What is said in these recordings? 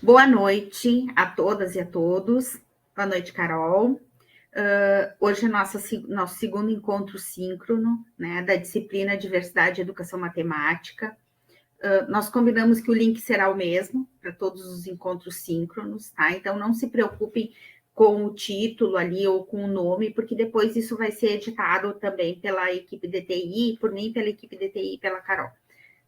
Boa noite a todas e a todos. Boa noite, Carol. Hoje é nosso segundo encontro síncrono, né, da disciplina Diversidade e Educação Matemática. Nós combinamos que o link será o mesmo para todos os encontros síncronos, tá? Então, não se preocupem com o título ali ou com o nome, porque depois isso vai ser editado também pela equipe de TI, por mim, pela equipe de TI e pela Carol.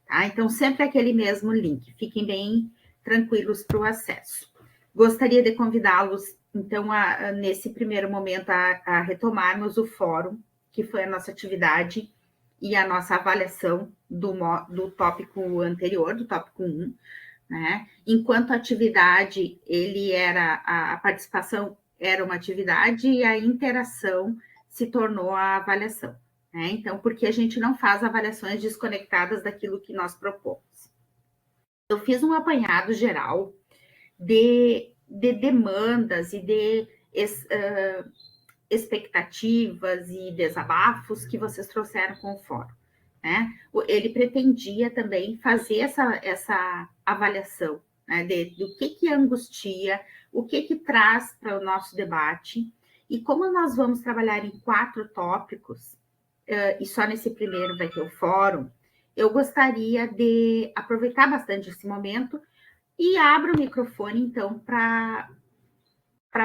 Tá? Então, sempre aquele mesmo link. Fiquem bem tranquilos para o acesso. Gostaria de convidá-los, então, nesse primeiro momento, a retomarmos o fórum, que foi a nossa atividade e a nossa avaliação do tópico anterior, do tópico 1. Né? Enquanto a atividade, a participação era uma atividade e a interação se tornou a avaliação. Né? Então, porque a gente não faz avaliações desconectadas daquilo que nós propomos. Eu fiz um apanhado geral de demandas e de expectativas e desabafos que vocês trouxeram com o fórum. Né? Ele pretendia também fazer essa avaliação, né, do que angustia, o que traz para o nosso debate, e como nós vamos trabalhar em 4 tópicos, e só nesse primeiro vai ter o fórum, eu gostaria de aproveitar bastante esse momento e abro o microfone, então, para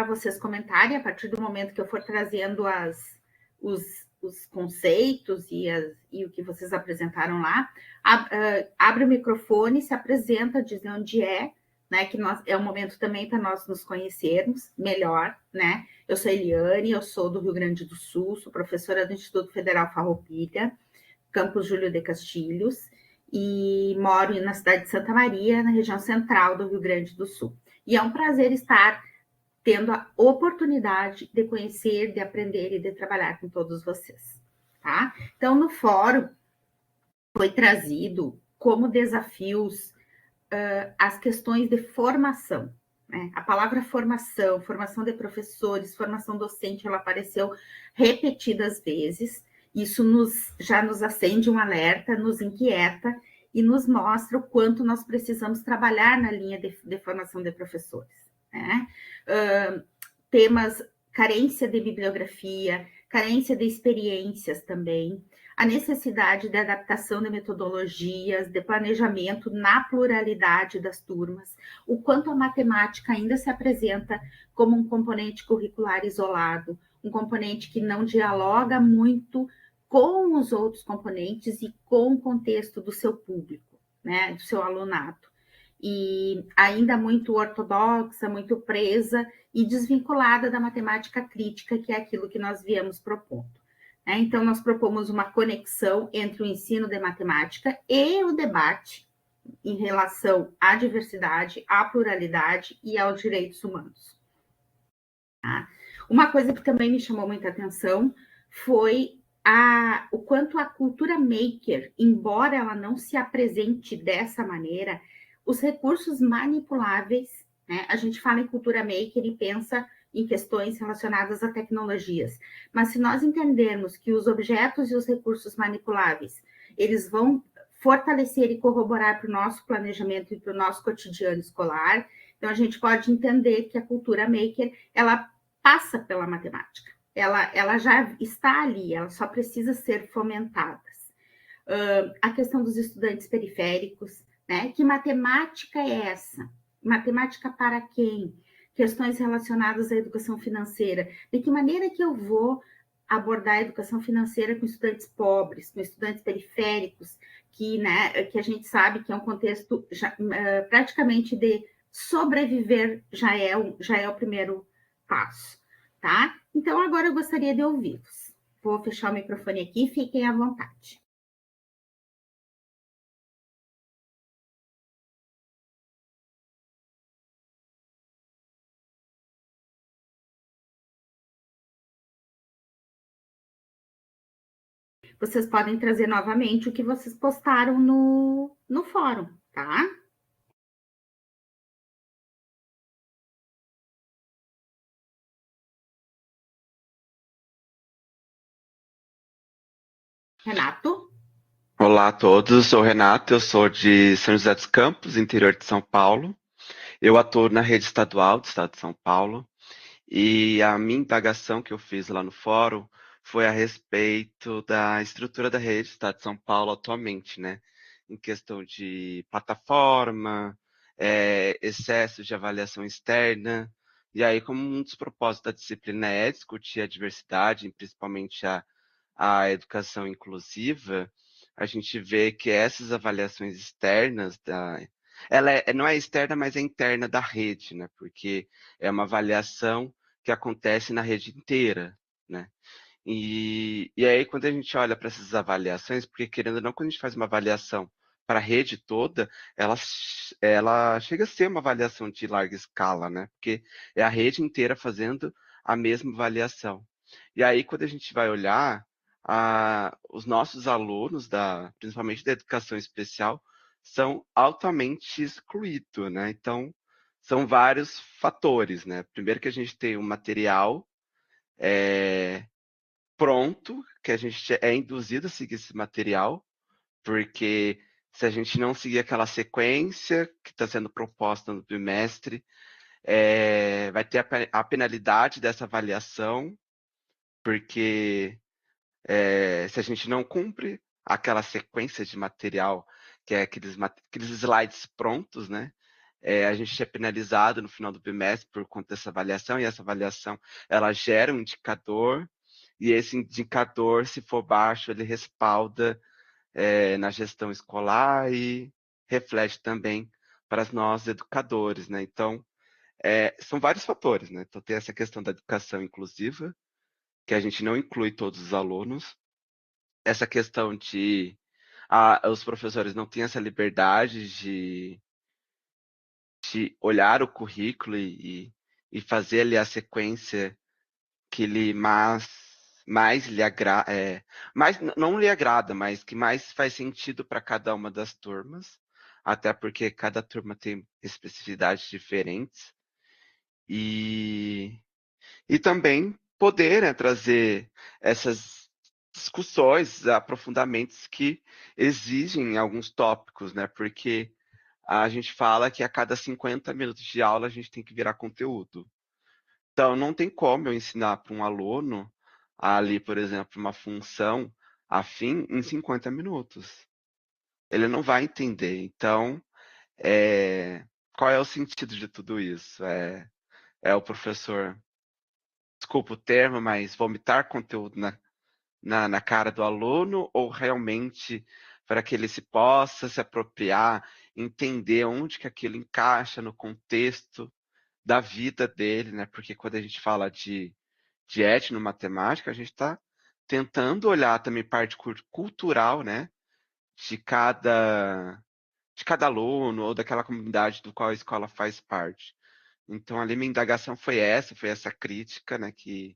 vocês comentarem, a partir do momento que eu for trazendo os conceitos e o que vocês apresentaram lá, abre o microfone, se apresenta, diz onde é, né, que é um momento também para nós nos conhecermos melhor, né? Eu sou Eliane, eu sou do Rio Grande do Sul, sou professora do Instituto Federal Farroupilha, Campus Júlio de Castilhos, e moro na cidade de Santa Maria, na região central do Rio Grande do Sul. E é um prazer estar tendo a oportunidade de conhecer, de aprender e de trabalhar com todos vocês. Tá? Então, no fórum, foi trazido como desafios as questões de formação. Né? A palavra formação, formação de professores, formação docente, ela apareceu repetidas vezes. Isso já nos acende um alerta, nos inquieta e nos mostra o quanto nós precisamos trabalhar na linha de formação de professores. Né? Temas, carência de bibliografia, carência de experiências também, a necessidade de adaptação de metodologias, de planejamento na pluralidade das turmas, o quanto a matemática ainda se apresenta como um componente curricular isolado, um componente que não dialoga muito com os outros componentes e com o contexto do seu público, né, do seu alunado. E ainda muito ortodoxa, muito presa e desvinculada da matemática crítica, que é aquilo que nós viemos propondo. Então, nós propomos uma conexão entre o ensino de matemática e o debate em relação à diversidade, à pluralidade e aos direitos humanos. Uma coisa que também me chamou muita atenção foi o quanto a cultura maker, embora ela não se apresente dessa maneira, os recursos manipuláveis, né? A gente fala em cultura maker e pensa em questões relacionadas a tecnologias, mas se nós entendermos que os objetos e os recursos manipuláveis, eles vão fortalecer e corroborar para o nosso planejamento e para o nosso cotidiano escolar, então a gente pode entender que a cultura maker, ela passa pela matemática, ela já está ali, ela só precisa ser fomentada. A questão dos estudantes periféricos, né? Que matemática é essa? Matemática para quem? Questões relacionadas à educação financeira. De que maneira que eu vou abordar a educação financeira com estudantes pobres, com estudantes periféricos, né, que a gente sabe que é um contexto praticamente de sobreviver, já é o primeiro passo, tá? Então, agora eu gostaria de ouvi-los. Vou fechar o microfone aqui, fiquem à vontade. Vocês podem trazer novamente o que vocês postaram no fórum, tá? Renato? Olá a todos, eu sou o Renato, eu sou de São José dos Campos, interior de São Paulo. Eu atuo na rede estadual do Estado de São Paulo e a minha indagação que eu fiz lá no fórum foi a respeito da estrutura da rede do Estado de São Paulo atualmente, né? Em questão de plataforma, excesso de avaliação externa. E aí, como um dos propósitos da disciplina é discutir a diversidade, principalmente a educação inclusiva, a gente vê que essas avaliações externas ela não é externa, mas é interna da rede, né? Porque é uma avaliação que acontece na rede inteira, né? E aí, quando a gente olha para essas avaliações, porque querendo ou não, quando a gente faz uma avaliação para a rede toda, ela chega a ser uma avaliação de larga escala, né? Porque é a rede inteira fazendo a mesma avaliação. E aí, quando a gente vai olhar, os nossos alunos, principalmente da educação especial, são altamente excluídos, né? Então, são vários fatores, né? Primeiro que a gente tem um material pronto, que a gente é induzido a seguir esse material, porque se a gente não seguir aquela sequência que está sendo proposta no bimestre, vai ter a penalidade dessa avaliação, porque se a gente não cumpre aquela sequência de material, que é aqueles slides prontos, né? A gente é penalizado no final do bimestre por conta dessa avaliação, e essa avaliação ela gera um indicador, e esse indicador, se for baixo, ele respalda na gestão escolar e reflete também para nós educadores, né? Então, são vários fatores, né? Então, tem essa questão da educação inclusiva, que a gente não inclui todos os alunos, essa questão de os professores não têm essa liberdade de olhar o currículo e fazer ali a sequência que mais lhe agrada, mais não lhe agrada, mas que mais faz sentido para cada uma das turmas, até porque cada turma tem especificidades diferentes e e também poder, né, trazer essas discussões, aprofundamentos que exigem alguns tópicos, né? Porque a gente fala que a cada 50 minutos de aula a gente tem que virar conteúdo. Então, não tem como eu ensinar para um aluno ali, por exemplo, uma função afim em 50 minutos. Ele não vai entender. Então, qual é o sentido de tudo isso? É o professor, desculpa o termo, mas vomitar conteúdo na cara do aluno, ou realmente para que ele se possa se apropriar, entender onde que aquilo encaixa no contexto da vida dele, né? Porque quando a gente fala de etnomatemática, a gente está tentando olhar também parte cultural, né? De cada aluno ou daquela comunidade do qual a escola faz parte. Então, ali minha indagação foi essa crítica, né? Que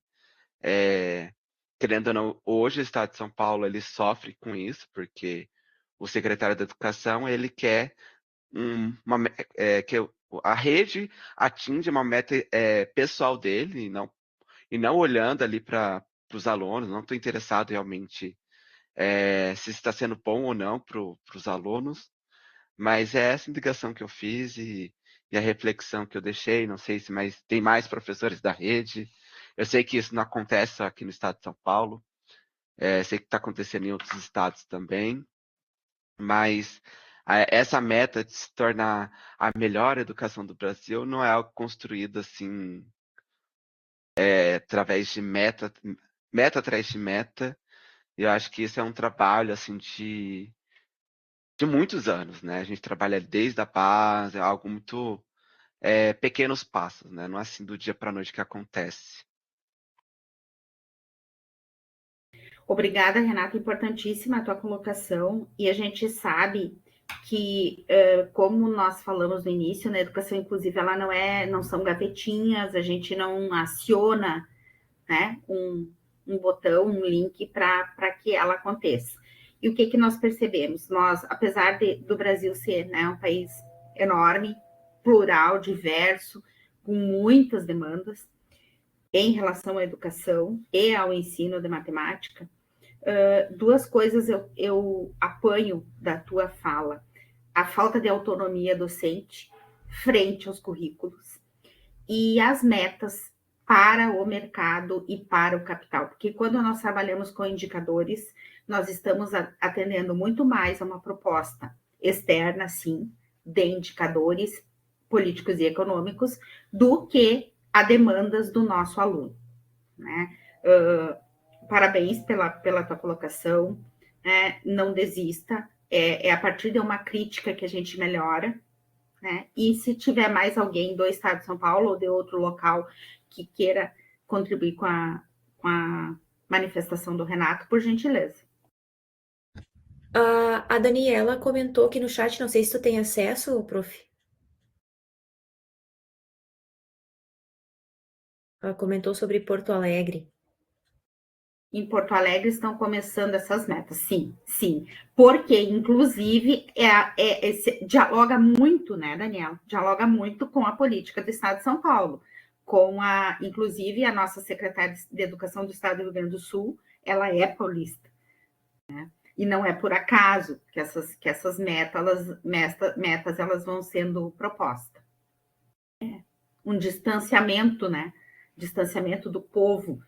querendo ou não, hoje o Estado de São Paulo ele sofre com isso, porque o secretário da Educação ele quer que a rede atinja uma meta pessoal dele e não olhando ali para os alunos. Não estou interessado realmente se está sendo bom ou não para os alunos, mas é essa indicação que eu fiz e a reflexão que eu deixei. Não sei se tem mais professores da rede. Eu sei que isso não acontece só aqui no estado de São Paulo. Sei que está acontecendo em outros estados também, mas essa meta de se tornar a melhor educação do Brasil não é algo construído assim, através de meta atrás de meta. E eu acho que isso é um trabalho assim de muitos anos, né? A gente trabalha desde a base, é algo muito pequenos passos, né? Não é assim do dia para a noite que acontece. Obrigada, Renata. Importantíssima a tua colocação. E a gente sabe que, como nós falamos no início, na educação inclusiva, ela não são gavetinhas, a gente não aciona, né, um botão, um link para que ela aconteça. E o que nós percebemos? Nós, apesar do Brasil ser, né, um país enorme, plural, diverso, com muitas demandas em relação à educação e ao ensino de matemática, duas coisas eu apanho da tua fala: a falta de autonomia docente frente aos currículos e as metas para o mercado e para o capital. Porque quando nós trabalhamos com indicadores, nós estamos atendendo muito mais a uma proposta externa, sim, de indicadores políticos e econômicos, do que a demandas do nosso aluno. Né? Parabéns pela tua colocação, né? Não desista, é a partir de uma crítica que a gente melhora, né? E se tiver mais alguém do estado de São Paulo ou de outro local que queira contribuir com a manifestação do Renato, por gentileza. A Daniela comentou aqui no chat, não sei se tu tem acesso, prof. Ela comentou sobre Porto Alegre. Em Porto Alegre estão começando essas metas, sim, sim. Porque, inclusive, dialoga muito, né, Daniela? Dialoga muito com a política do Estado de São Paulo. Inclusive, a nossa secretária de Educação do Estado do Rio Grande do Sul, ela é paulista. Né? E não é por acaso que essas metas elas vão sendo propostas. Um distanciamento, né? Distanciamento do povo,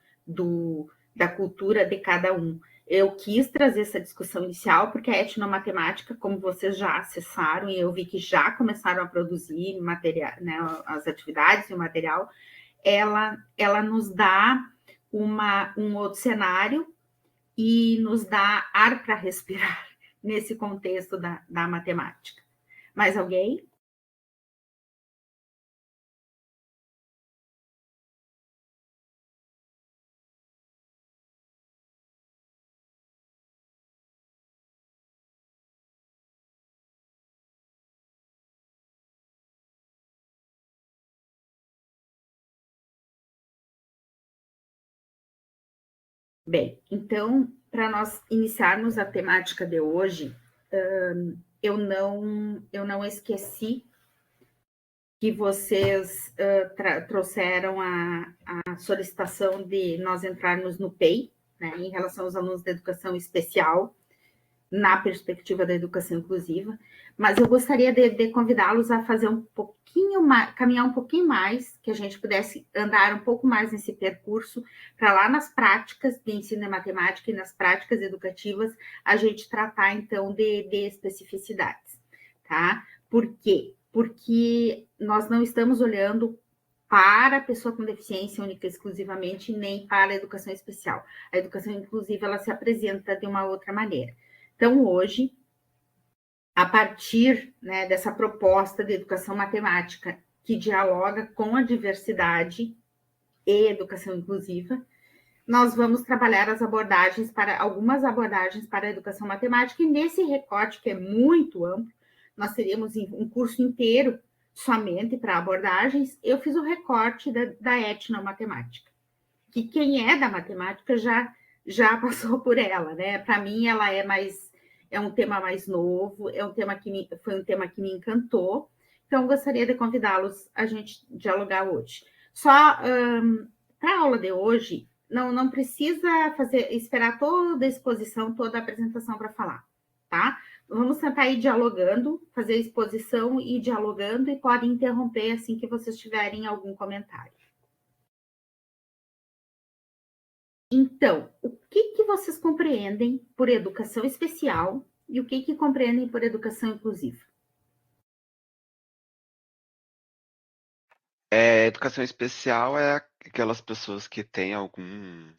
da cultura de cada um. Eu quis trazer essa discussão inicial porque a etnomatemática, como vocês já acessaram, e eu vi que já começaram a produzir material, né, as atividades e o material, ela nos dá um outro cenário e nos dá ar para respirar nesse contexto da matemática. Mais alguém? Bem, então, para nós iniciarmos a temática de hoje, eu não esqueci que vocês trouxeram a solicitação de nós entrarmos no PEI, né, em relação aos alunos da educação especial, na perspectiva da educação inclusiva, mas eu gostaria de convidá-los a fazer um pouquinho mais, caminhar um pouquinho mais, que a gente pudesse andar um pouco mais nesse percurso, para lá nas práticas de ensino de matemática e nas práticas educativas, a gente tratar, então, de especificidades, tá? Por quê? Porque nós não estamos olhando para a pessoa com deficiência única exclusivamente, nem para a educação especial. A educação inclusiva, ela se apresenta de uma outra maneira. Então, hoje, a partir, né, dessa proposta de educação matemática que dialoga com a diversidade e educação inclusiva, nós vamos trabalhar algumas abordagens para a educação matemática, e nesse recorte, que é muito amplo, nós teríamos um curso inteiro somente para abordagens. Eu fiz o recorte da etnomatemática, que quem é da matemática já passou por ela, né? Para mim, ela é um tema mais novo, foi um tema que me encantou, então gostaria de convidá-los a gente dialogar hoje. Só para a aula de hoje, não precisa esperar toda a exposição, toda a apresentação para falar, tá? Vamos tentar ir dialogando, fazer a exposição e ir dialogando, e podem interromper assim que vocês tiverem algum comentário. Então, o que vocês compreendem por educação especial e o que compreendem por educação inclusiva? Educação especial é aquelas pessoas que têm algum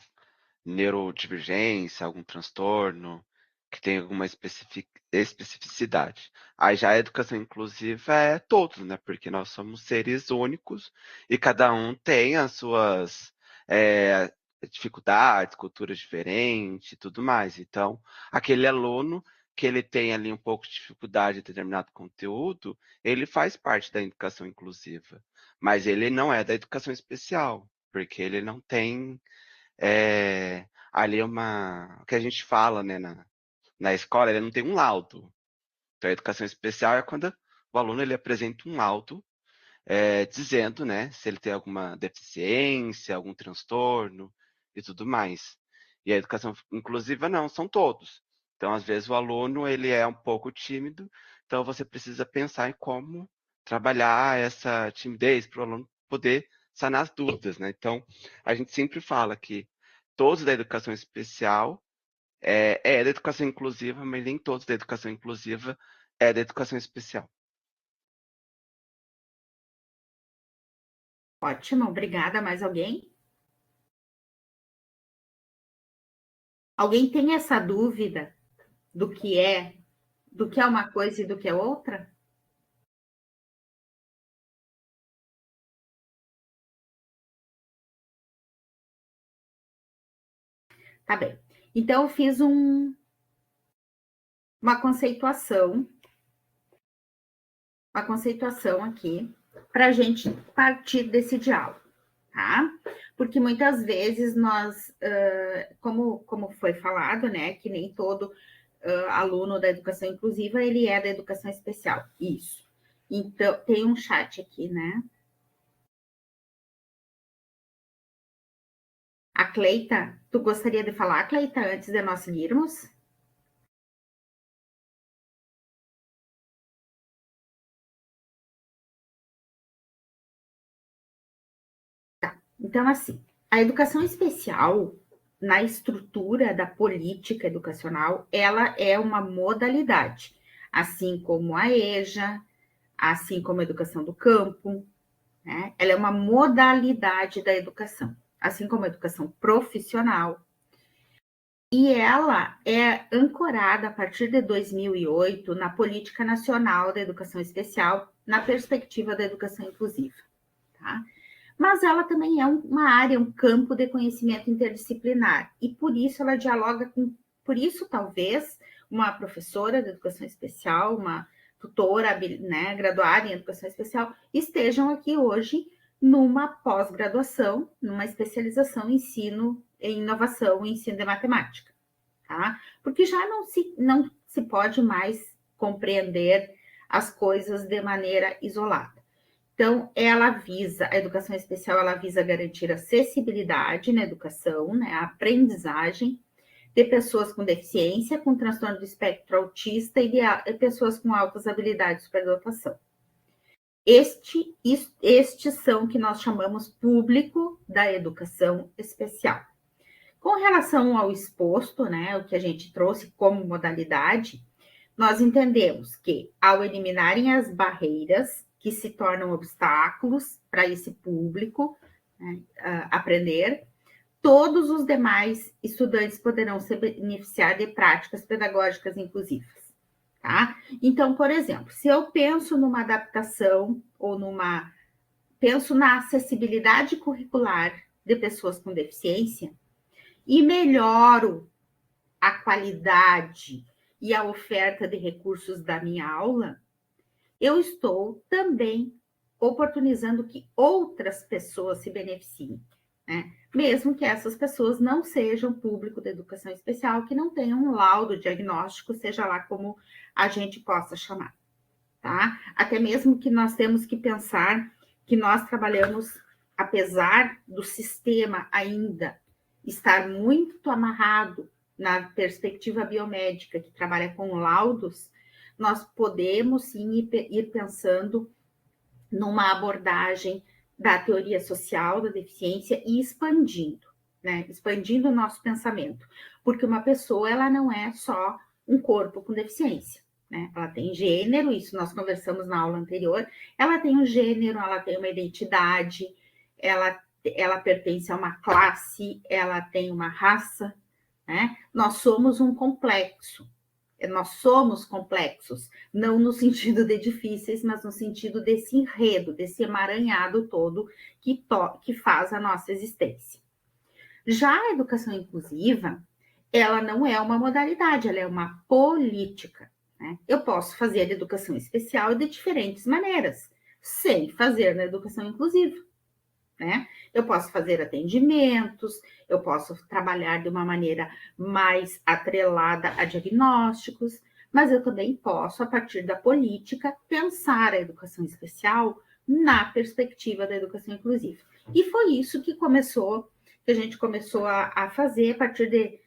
neurodivergência, algum transtorno, que tem alguma especificidade. Aí já a educação inclusiva é todos, né? Porque nós somos seres únicos e cada um tem as suas dificuldades, culturas diferentes e tudo mais. Então, aquele aluno que ele tem ali um pouco de dificuldade em determinado conteúdo, ele faz parte da educação inclusiva, mas ele não é da educação especial, porque ele não tem ali o que a gente fala, né, na escola, ele não tem um laudo. Então, a educação especial é quando o aluno ele apresenta um laudo dizendo, né, se ele tem alguma deficiência, algum transtorno e tudo mais. E a educação inclusiva não, são todos. Então, às vezes, o aluno ele é um pouco tímido, então você precisa pensar em como trabalhar essa timidez para o aluno poder sanar as dúvidas, né? Então, a gente sempre fala que todos da educação especial é da educação inclusiva, mas nem todos da educação inclusiva é da educação especial. Ótimo, obrigada. Mais alguém? Alguém tem essa dúvida do que é uma coisa e do que é outra? Tá bem. Então, eu fiz uma conceituação aqui para a gente partir desse diálogo, tá? Porque muitas vezes nós, como foi falado, né, que nem todo aluno da educação inclusiva, ele é da educação especial. Isso. Então, tem um chat aqui, né? A Cleita, tu gostaria de falar, Cleita, antes de nós seguirmos? Então, assim, a educação especial, na estrutura da política educacional, ela é uma modalidade, assim como a EJA, assim como a educação do campo, né? Ela é uma modalidade da educação, assim como a educação profissional. E ela é ancorada a partir de 2008 na Política Nacional da Educação Especial, na perspectiva da educação inclusiva, tá? Mas ela também é uma área, um campo de conhecimento interdisciplinar, e por isso ela dialoga com, por isso talvez uma professora de educação especial, uma tutora, né, graduada em educação especial, estejam aqui hoje numa pós-graduação, numa especialização em ensino, em inovação e ensino de matemática, tá? Porque já não se pode mais compreender as coisas de maneira isolada. Então, a educação especial, ela visa garantir acessibilidade na educação, né, a aprendizagem de pessoas com deficiência, com transtorno do espectro autista e de pessoas com altas habilidades de superdotação. Estes são o que nós chamamos público da educação especial. Com relação ao exposto, né, o que a gente trouxe como modalidade, nós entendemos que, ao eliminarem as barreiras que se tornam obstáculos para esse público, né, aprender, todos os demais estudantes poderão se beneficiar de práticas pedagógicas inclusivas. Tá? Então, por exemplo, se eu penso numa adaptação ou penso na acessibilidade curricular de pessoas com deficiência e melhoro a qualidade e a oferta de recursos da minha aula, eu estou também oportunizando que outras pessoas se beneficiem, né? Mesmo que essas pessoas não sejam público da educação especial, que não tenham um laudo diagnóstico, seja lá como a gente possa chamar, tá? Até mesmo que nós temos que pensar que nós trabalhamos, apesar do sistema ainda estar muito amarrado na perspectiva biomédica, que trabalha com laudos, nós podemos sim ir pensando numa abordagem da teoria social da deficiência e expandindo, né? Expandindo o nosso pensamento, porque uma pessoa, ela não é só um corpo com deficiência, né? Ela tem gênero, isso nós conversamos na aula anterior, ela tem um gênero, ela tem uma identidade, ela pertence a uma classe, ela tem uma raça, né? Nós somos um complexo. Nós somos complexos, não no sentido de difíceis, mas no sentido desse enredo, desse emaranhado todo que faz a nossa existência. Já a educação inclusiva, ela não é uma modalidade, ela é uma política, né? Eu posso fazer a educação especial de diferentes maneiras, sem fazer na educação inclusiva, né? Eu posso fazer atendimentos, eu posso trabalhar de uma maneira mais atrelada a diagnósticos, mas eu também posso, a partir da política, pensar a educação especial na perspectiva da educação inclusiva. E foi isso que a gente começou a fazer a partir de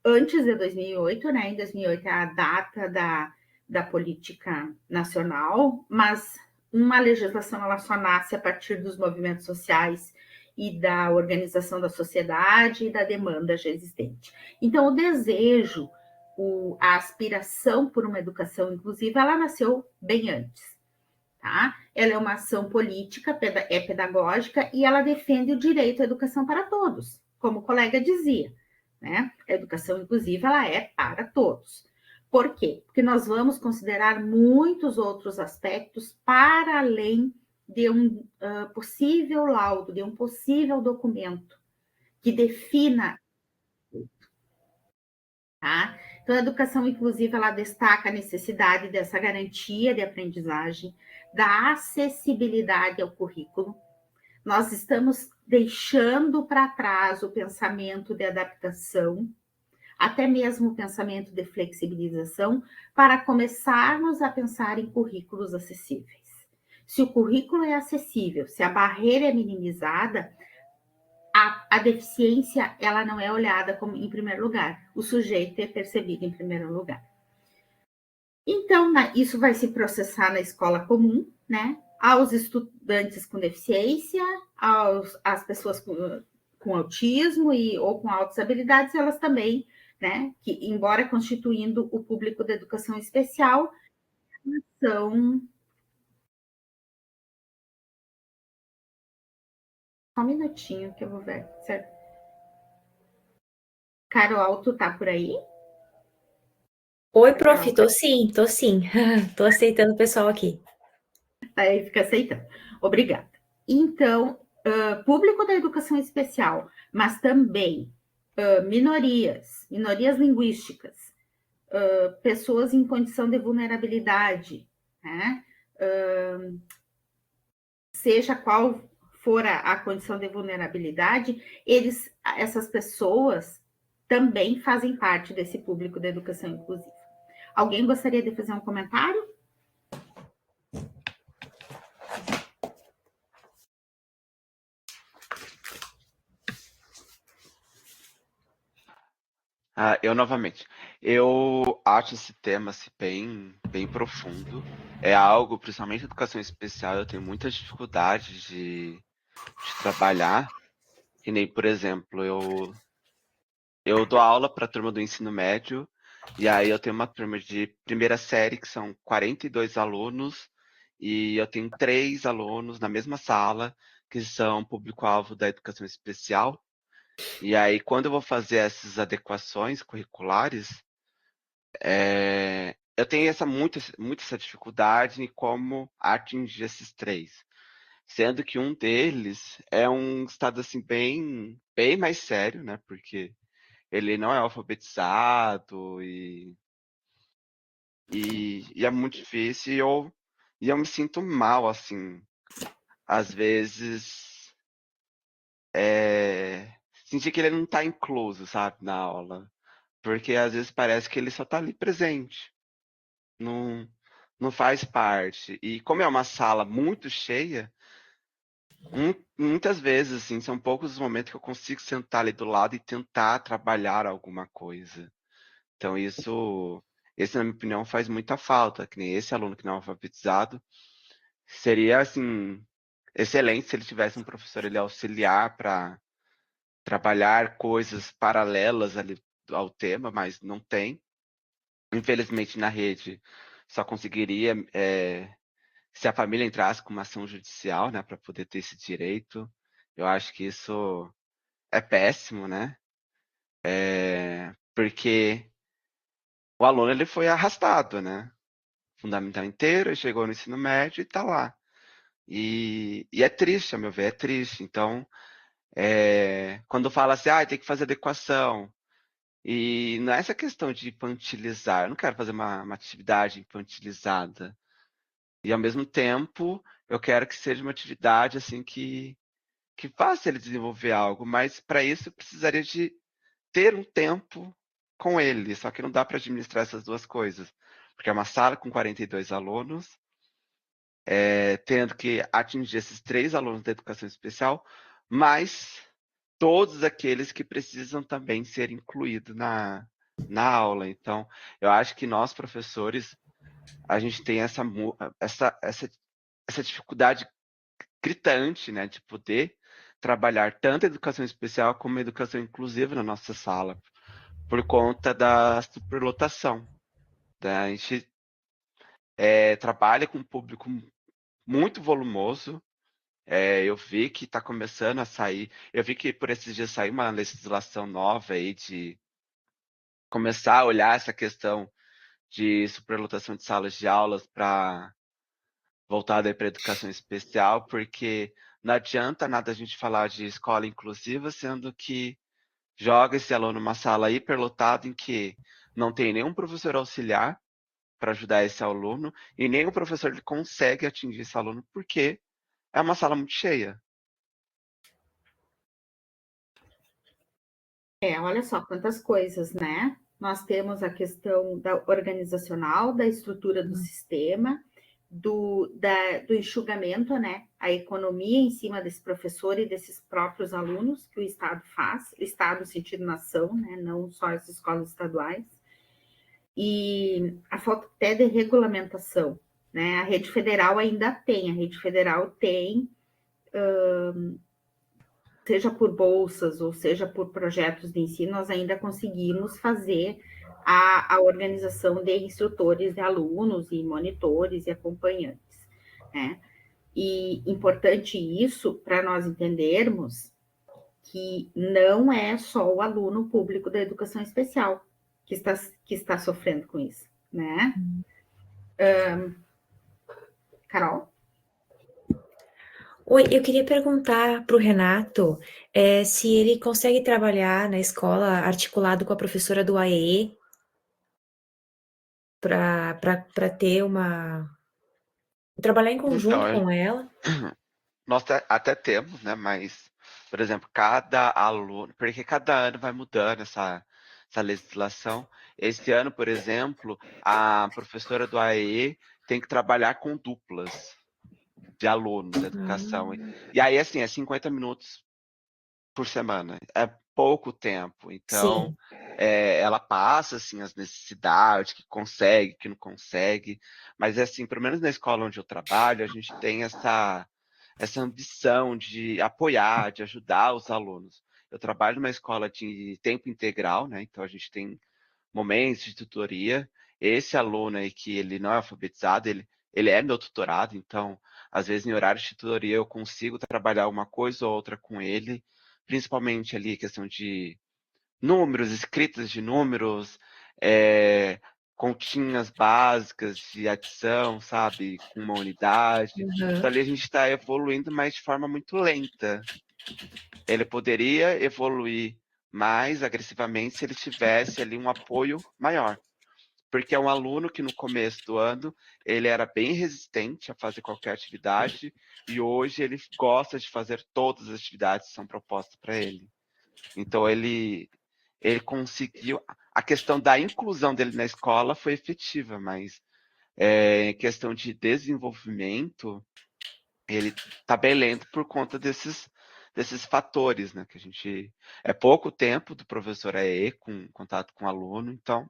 antes de 2008, né? Em 2008 é a data da política nacional, mas uma legislação ela só nasce a partir dos movimentos sociais e da organização da sociedade e da demanda já existente. Então, o desejo, a aspiração por uma educação inclusiva, ela nasceu bem antes. Tá? Ela é uma ação política, é pedagógica e ela defende o direito à educação para todos, como o colega dizia, né? A educação inclusiva ela é para todos. Por quê? Porque nós vamos considerar muitos outros aspectos para além de um possível laudo, de um possível documento que defina, tá? Então, a educação inclusiva ela destaca a necessidade dessa garantia de aprendizagem, da acessibilidade ao currículo. Nós estamos deixando para trás o pensamento de adaptação, até mesmo o pensamento de flexibilização, para começarmos a pensar em currículos acessíveis. Se o currículo é acessível, se a barreira é minimizada, a deficiência ela não é olhada como em primeiro lugar, o sujeito é percebido em primeiro lugar. Então, isso vai se processar na escola comum, né? Aos estudantes com deficiência, às pessoas com autismo ou com altas habilidades, elas também, né? Que, embora constituindo o público da educação especial, são... Só um minutinho que eu vou ver, certo? Carol, tu tá por aí? Oi, prof, tô sim, tô sim. Tô aceitando o pessoal aqui. Aí fica aceitando. Obrigada. Então, público da educação especial, mas também minorias linguísticas, pessoas em condição de vulnerabilidade, né? Seja qual for a condição de vulnerabilidade, essas pessoas também fazem parte desse público da educação inclusiva. Alguém gostaria de fazer um comentário? Eu novamente. Eu acho esse tema assim, bem profundo. É algo, principalmente educação especial, eu tenho muita dificuldade de trabalhar. Que nem, por exemplo, eu dou aula para a turma do ensino médio, e aí eu tenho uma turma de primeira série, que são 42 alunos, e eu tenho 3 alunos na mesma sala, que são público-alvo da educação especial. E aí, quando eu vou fazer essas adequações curriculares, eu tenho muita essa dificuldade em como atingir esses 3. Sendo que um deles é um estado assim bem mais sério, né? Porque ele não é alfabetizado e é muito difícil e eu me sinto mal, assim, às vezes, sentir que ele não está incluso, sabe, na aula. Porque às vezes parece que ele só está ali presente, não, não faz parte. E como é uma sala muito cheia, muitas vezes, assim, são poucos os momentos que eu consigo sentar ali do lado e tentar trabalhar alguma coisa. Então, esse, na minha opinião, faz muita falta, que nem esse aluno que não é alfabetizado. Seria, assim, excelente se ele tivesse um professor ele auxiliar para trabalhar coisas paralelas ali ao tema, mas não tem. Infelizmente, na rede, só conseguiria se a família entrasse com uma ação judicial, né, para poder ter esse direito. Eu acho que isso é péssimo, né? Porque o aluno ele foi arrastado, né? Fundamental inteiro, chegou no ensino médio e está lá. E é triste, a meu ver, é triste. Então, quando fala assim, tem que fazer adequação, e não é essa questão de infantilizar, eu não quero fazer uma atividade infantilizada. E ao mesmo tempo, eu quero que seja uma atividade assim que faça ele desenvolver algo, mas para isso eu precisaria de ter um tempo com ele, só que não dá para administrar essas duas coisas, porque é uma sala com 42 alunos, tendo que atingir esses 3 alunos da educação especial, mas todos aqueles que precisam também ser incluídos na aula. Então, eu acho que nós, professores, a gente tem essa essa dificuldade gritante, né, de poder trabalhar tanto a educação especial como a educação inclusiva na nossa sala, por conta da superlotação. Tá? A gente trabalha com um público muito volumoso. Eu vi que está começando a sair. Eu vi que por esses dias saiu uma legislação nova aí de começar a olhar essa questão de superlotação de salas de aulas para voltada para a educação especial, porque não adianta nada a gente falar de escola inclusiva, sendo que joga esse aluno numa sala hiperlotada em que não tem nenhum professor auxiliar para ajudar esse aluno e nem o professor ele consegue atingir esse aluno porque é uma sala muito cheia. Olha só quantas coisas, né? Nós temos a questão da organizacional, da estrutura do sistema, do enxugamento, né? A economia em cima desse professor e desses próprios alunos que o Estado faz, o Estado sentido nação, né? Não só as escolas estaduais. E a falta até de regulamentação, né? A rede federal ainda tem, seja por bolsas ou seja por projetos de ensino, nós ainda conseguimos fazer a organização de instrutores, de alunos e monitores e acompanhantes, né? E importante isso para nós entendermos que não é só o aluno público da educação especial que está sofrendo com isso, né? Carol? Oi, eu queria perguntar para o Renato se ele consegue trabalhar na escola articulado com a professora do AEE para ter trabalhar em Então, conjunto com ela. nós até temos, né? Mas, por exemplo, cada aluno, porque cada ano vai mudando essa legislação. Esse ano, por exemplo, a professora do AEE tem que trabalhar com duplas de alunos da educação. E aí, assim, é 50 minutos por semana. É pouco tempo. Então, Sim. ela passa, assim, as necessidades, que consegue, que não consegue. Mas, assim, pelo menos na escola onde eu trabalho, a gente tem essa ambição de apoiar, de ajudar os alunos. Eu trabalho numa escola de tempo integral, né? Então, a gente tem momentos de tutoria. Esse aluno aí que ele não é alfabetizado, ele é meu tutorado, então, às vezes, em horário de tutoria, eu consigo trabalhar uma coisa ou outra com ele, principalmente ali questão de números, escritas de números, continhas básicas de adição, sabe, com uma unidade. Então, ali a gente está evoluindo, mas de forma muito lenta. Ele poderia evoluir mais agressivamente se ele tivesse ali um apoio maior. Porque é um aluno que no começo do ano ele era bem resistente a fazer qualquer atividade e hoje ele gosta de fazer todas as atividades que são propostas para ele. Então ele conseguiu. A questão da inclusão dele na escola foi efetiva, mas em questão de desenvolvimento, ele está bem lento por conta desses fatores, né? Que a gente é pouco tempo do professor AE com contato com o aluno, então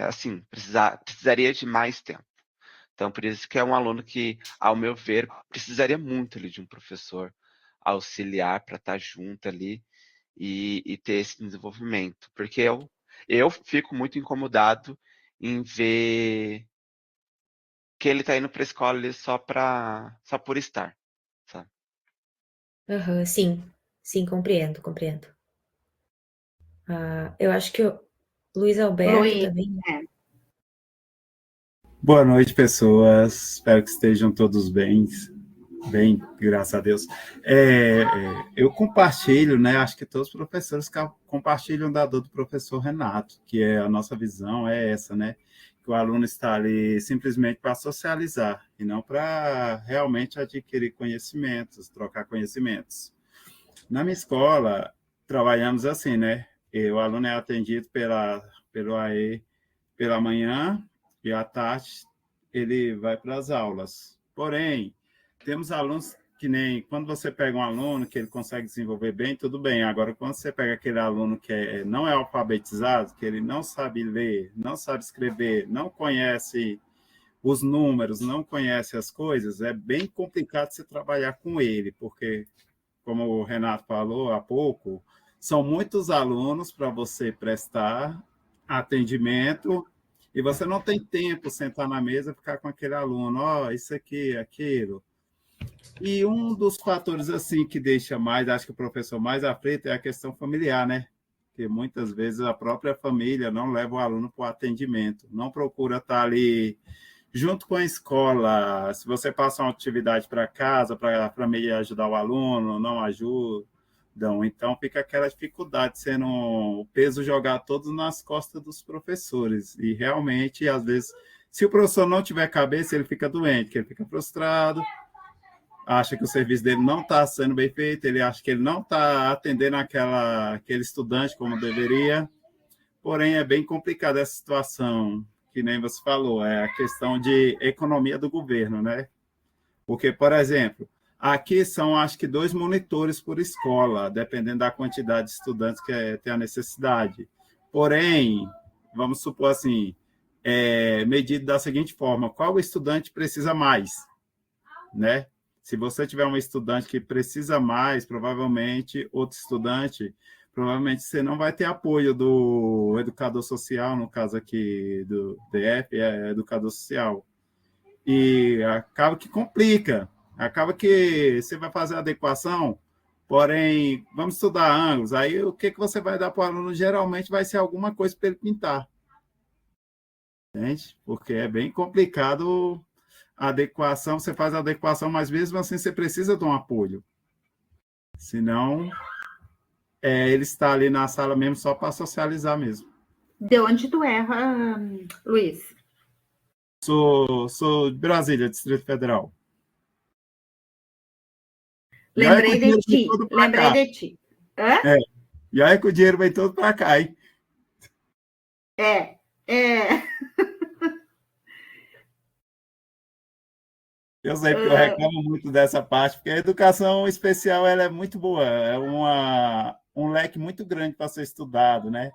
assim precisaria de mais tempo. Então por isso que é um aluno que, ao meu ver, precisaria muito ali de um professor auxiliar para estar junto ali e ter esse desenvolvimento, porque eu fico muito incomodado em ver que ele está indo para a escola ali só por estar, sabe? Sim, compreendo. Eu acho que o Luiz Alberto Luiz, também. Boa noite, pessoas. Espero que estejam todos bem, graças a Deus. Eu compartilho, né? Acho que todos os professores compartilham da dor do professor Renato, que a nossa visão é essa, né? Que o aluno está ali simplesmente para socializar e não para realmente adquirir conhecimentos, trocar conhecimentos. Na minha escola, trabalhamos assim, né? O aluno é atendido pelo AE pela manhã e à tarde ele vai para as aulas. Porém, temos alunos que nem quando você pega um aluno que ele consegue desenvolver bem, tudo bem. Agora, quando você pega aquele aluno que não é alfabetizado, que ele não sabe ler, não sabe escrever, não conhece os números, não conhece as coisas, é bem complicado você trabalhar com ele, porque, como o Renato falou há pouco, são muitos alunos para você prestar atendimento e você não tem tempo de sentar na mesa e ficar com aquele aluno, isso aqui, aquilo. E um dos fatores assim que deixa mais, acho que o professor mais aflito é a questão familiar, né? Porque muitas vezes a própria família não leva o aluno para o atendimento, não procura estar ali junto com a escola. Se você passa uma atividade para casa, para meio ajudar o aluno, não ajudam. Então fica aquela dificuldade, sendo o peso jogar todos nas costas dos professores. E realmente, às vezes, se o professor não tiver cabeça, ele fica doente, que ele fica frustrado, acha que o serviço dele não está sendo bem feito, ele acha que ele não está atendendo aquele estudante como deveria. Porém, é bem complicada essa situação, que nem você falou, é a questão de economia do governo, né? Porque, por exemplo, aqui são, acho que, 2 monitores por escola, dependendo da quantidade de estudantes que tem a necessidade. Porém, vamos supor assim, medido da seguinte forma, qual estudante precisa mais, né? Se você tiver um estudante que precisa mais, provavelmente outro estudante, provavelmente você não vai ter apoio do educador social, no caso aqui do DF, é educador social. E acaba que complica, acaba que você vai fazer a adequação, porém, vamos estudar ângulos, aí o que você vai dar para o aluno geralmente vai ser alguma coisa para ele pintar. Entende? Porque é bem complicado a adequação, você faz a adequação, mas mesmo assim você precisa de um apoio. Senão, ele está ali na sala mesmo só para socializar mesmo. De onde tu erra, Luiz? Sou de Brasília, Distrito Federal. Lembrei de ti. Hã? E aí que o dinheiro vem todo para cá, hein? Eu sei, porque eu reclamo muito dessa parte, porque a educação especial ela é muito boa, é um leque muito grande para ser estudado, né?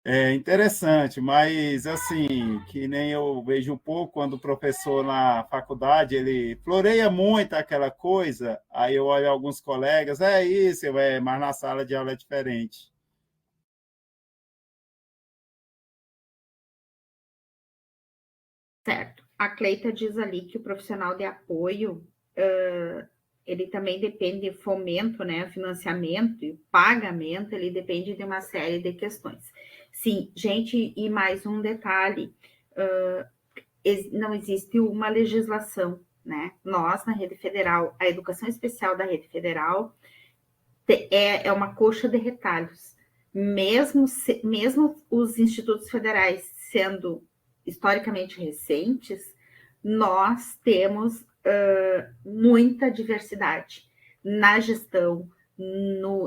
É interessante, mas assim, que nem eu vejo um pouco quando o professor na faculdade, ele floreia muito aquela coisa, aí eu olho alguns colegas, isso, mas na sala de aula é diferente. Certo. A Cleita diz ali que o profissional de apoio, ele também depende de fomento, né, financiamento e pagamento, ele depende de uma série de questões. Sim, gente, e mais um detalhe, não existe uma legislação, né? Nós, na Rede Federal, a educação especial da Rede Federal é uma coxa de retalhos. Mesmo os institutos federais sendo historicamente recentes, nós temos muita diversidade na gestão,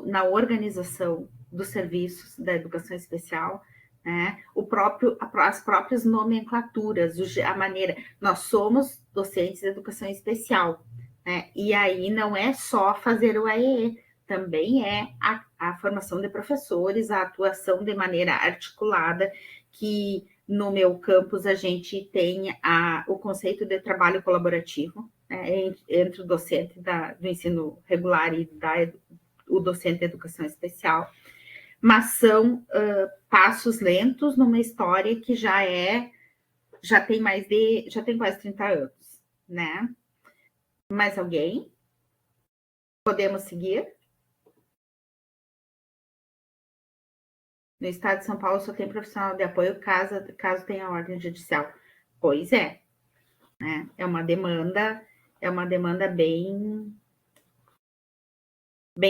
na organização dos serviços da educação especial, né? As próprias nomenclaturas, a maneira. Nós somos docentes de educação especial, né? E aí não é só fazer o AEE, também é a formação de professores, a atuação de maneira articulada, que no meu campus a gente tem o conceito de trabalho colaborativo, né, entre o docente do ensino regular e o docente de educação especial, mas são passos lentos numa história que já tem quase 30 anos, né? Mais alguém? Podemos seguir? No estado de São Paulo só tem profissional de apoio caso tenha ordem judicial. Pois é, né? É uma demanda bem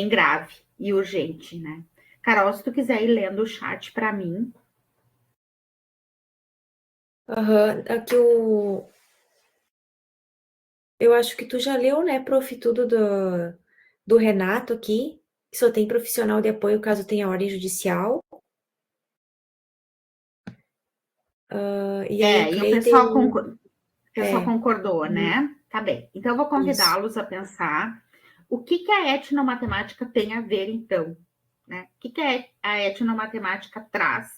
grave e urgente, né? Carol, se tu quiser ir lendo o chat para mim. Aqui eu acho que tu já leu, né, prof, tudo do Renato aqui, que só tem profissional de apoio caso tenha ordem judicial. E aí o pessoal concordou, né? Tá bem. Então, eu vou convidá-los a pensar o que a etnomatemática tem a ver, então, né? O que a etnomatemática traz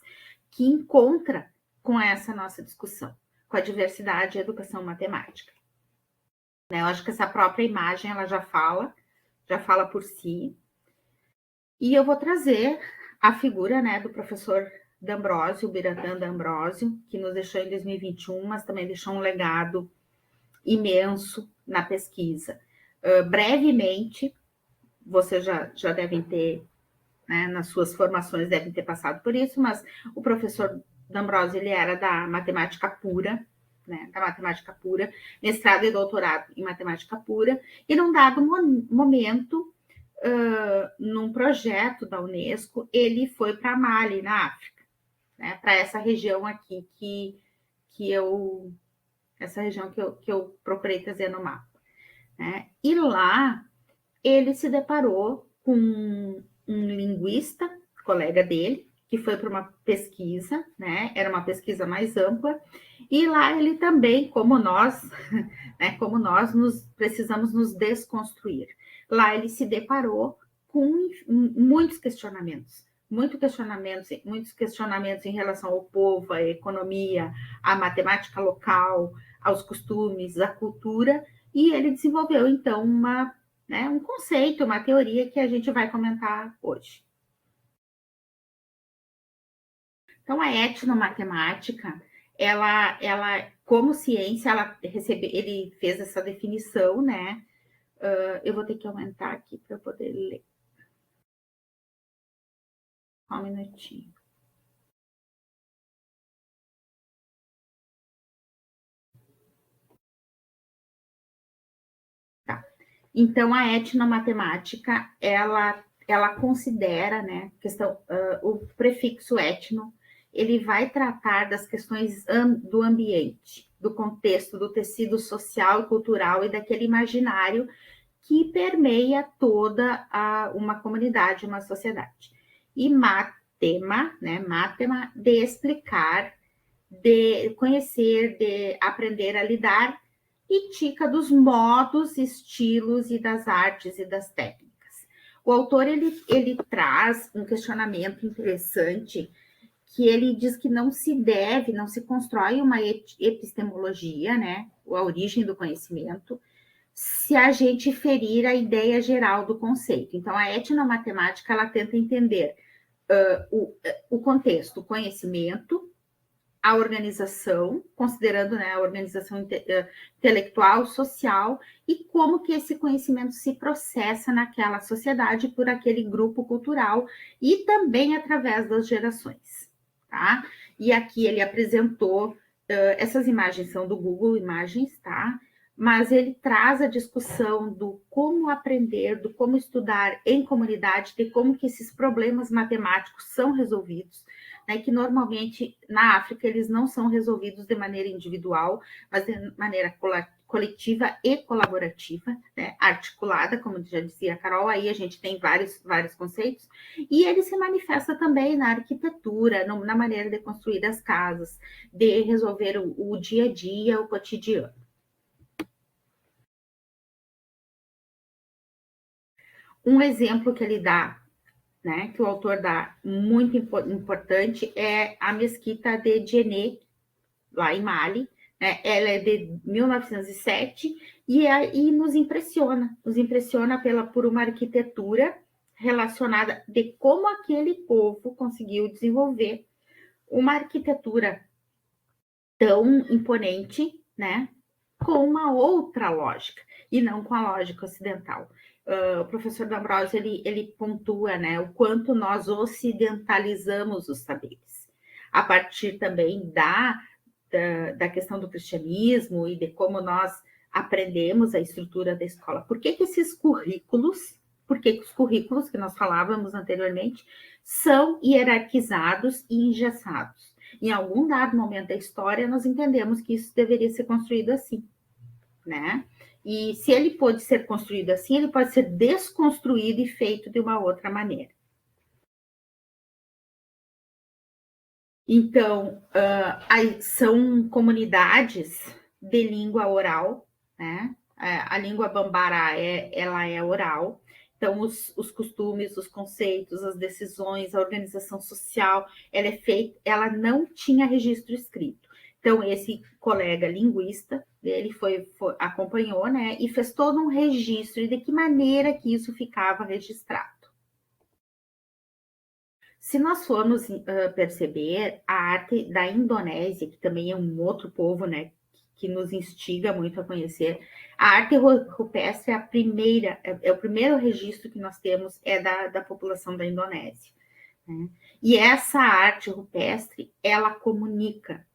que encontra com essa nossa discussão? com a diversidade e educação matemática. Eu acho que essa própria imagem ela já fala por si. E eu vou trazer a figura, né, do professor D'Ambrosio, Biratã D'Ambrosio, que nos deixou em 2021, mas também deixou um legado imenso na pesquisa. Brevemente, vocês já devem ter, né, nas suas formações, devem ter passado por isso, mas o professor D'Ambrosio, ele era da matemática pura, né, da matemática pura, mestrado e doutorado em matemática pura, e num dado momento, num projeto da Unesco, ele foi para Mali, na África, né, para essa região aqui essa região que eu procurei trazer no mapa, né? E lá ele se deparou com um linguista, colega dele, que foi para uma pesquisa, né? Era uma pesquisa mais ampla, e lá ele também, como nós, né? Como nós precisamos nos desconstruir. Lá ele se deparou com muitos questionamentos em relação ao povo, à economia, à matemática local, aos costumes, à cultura, e ele desenvolveu, então, um conceito, uma teoria que a gente vai comentar hoje. Então, a etnomatemática, ela como ciência, ele fez essa definição, né? Eu vou ter que aumentar aqui para eu poder ler. Só um minutinho. Tá. Então, a etnomatemática, ela considera, né, o prefixo etno, ele vai tratar das questões do ambiente, do contexto, do tecido social e cultural e daquele imaginário que permeia toda uma comunidade, uma sociedade. E matema, de explicar, de conhecer, de aprender a lidar, e tica dos modos, estilos e das artes e das técnicas. O autor, ele traz um questionamento interessante, que ele diz que não se constrói uma epistemologia, né, a origem do conhecimento, se a gente ferir a ideia geral do conceito. Então, a etnomatemática, ela tenta entender o contexto, o conhecimento, a organização, considerando, né, a organização intelectual, social, e como que esse conhecimento se processa naquela sociedade por aquele grupo cultural e também através das gerações, tá? E aqui ele apresentou, essas imagens são do Google Imagens, tá? Mas ele traz a discussão do como aprender, do como estudar em comunidade, de como que esses problemas matemáticos são resolvidos, né, que normalmente na África eles não são resolvidos de maneira individual, mas de maneira coletiva e colaborativa, né, articulada, como já dizia a Carol, aí a gente tem vários conceitos, e ele se manifesta também na arquitetura, na maneira de construir as casas, de resolver o dia a dia, o cotidiano. Um exemplo que ele dá, né, que o autor dá, muito importante, é a mesquita de Djenné, lá em Mali, né? Ela é de 1907 e nos impressiona por uma arquitetura relacionada de como aquele povo conseguiu desenvolver uma arquitetura tão imponente, né, com uma outra lógica, e não com a lógica ocidental. O professor D'Ambrosio, ele pontua, né, o quanto nós ocidentalizamos os saberes, a partir também da questão do cristianismo e de como nós aprendemos a estrutura da escola. Por que os currículos que nós falávamos anteriormente são hierarquizados e engessados? Em algum dado momento da história, nós entendemos que isso deveria ser construído assim, né? E se ele pode ser construído assim, ele pode ser desconstruído e feito de uma outra maneira. Então, são comunidades de língua oral, né? A língua bambara ela é oral. Então, os costumes, os conceitos, as decisões, a organização social, ela não tinha registro escrito. Então, esse colega linguista, ele acompanhou, né, e fez todo um registro de que maneira que isso ficava registrado. Se nós formos perceber, a arte da Indonésia, que também é um outro povo, né, que nos instiga muito a conhecer, a arte rupestre é o primeiro registro que nós temos da população da Indonésia. Né? E essa arte rupestre, ela comunica,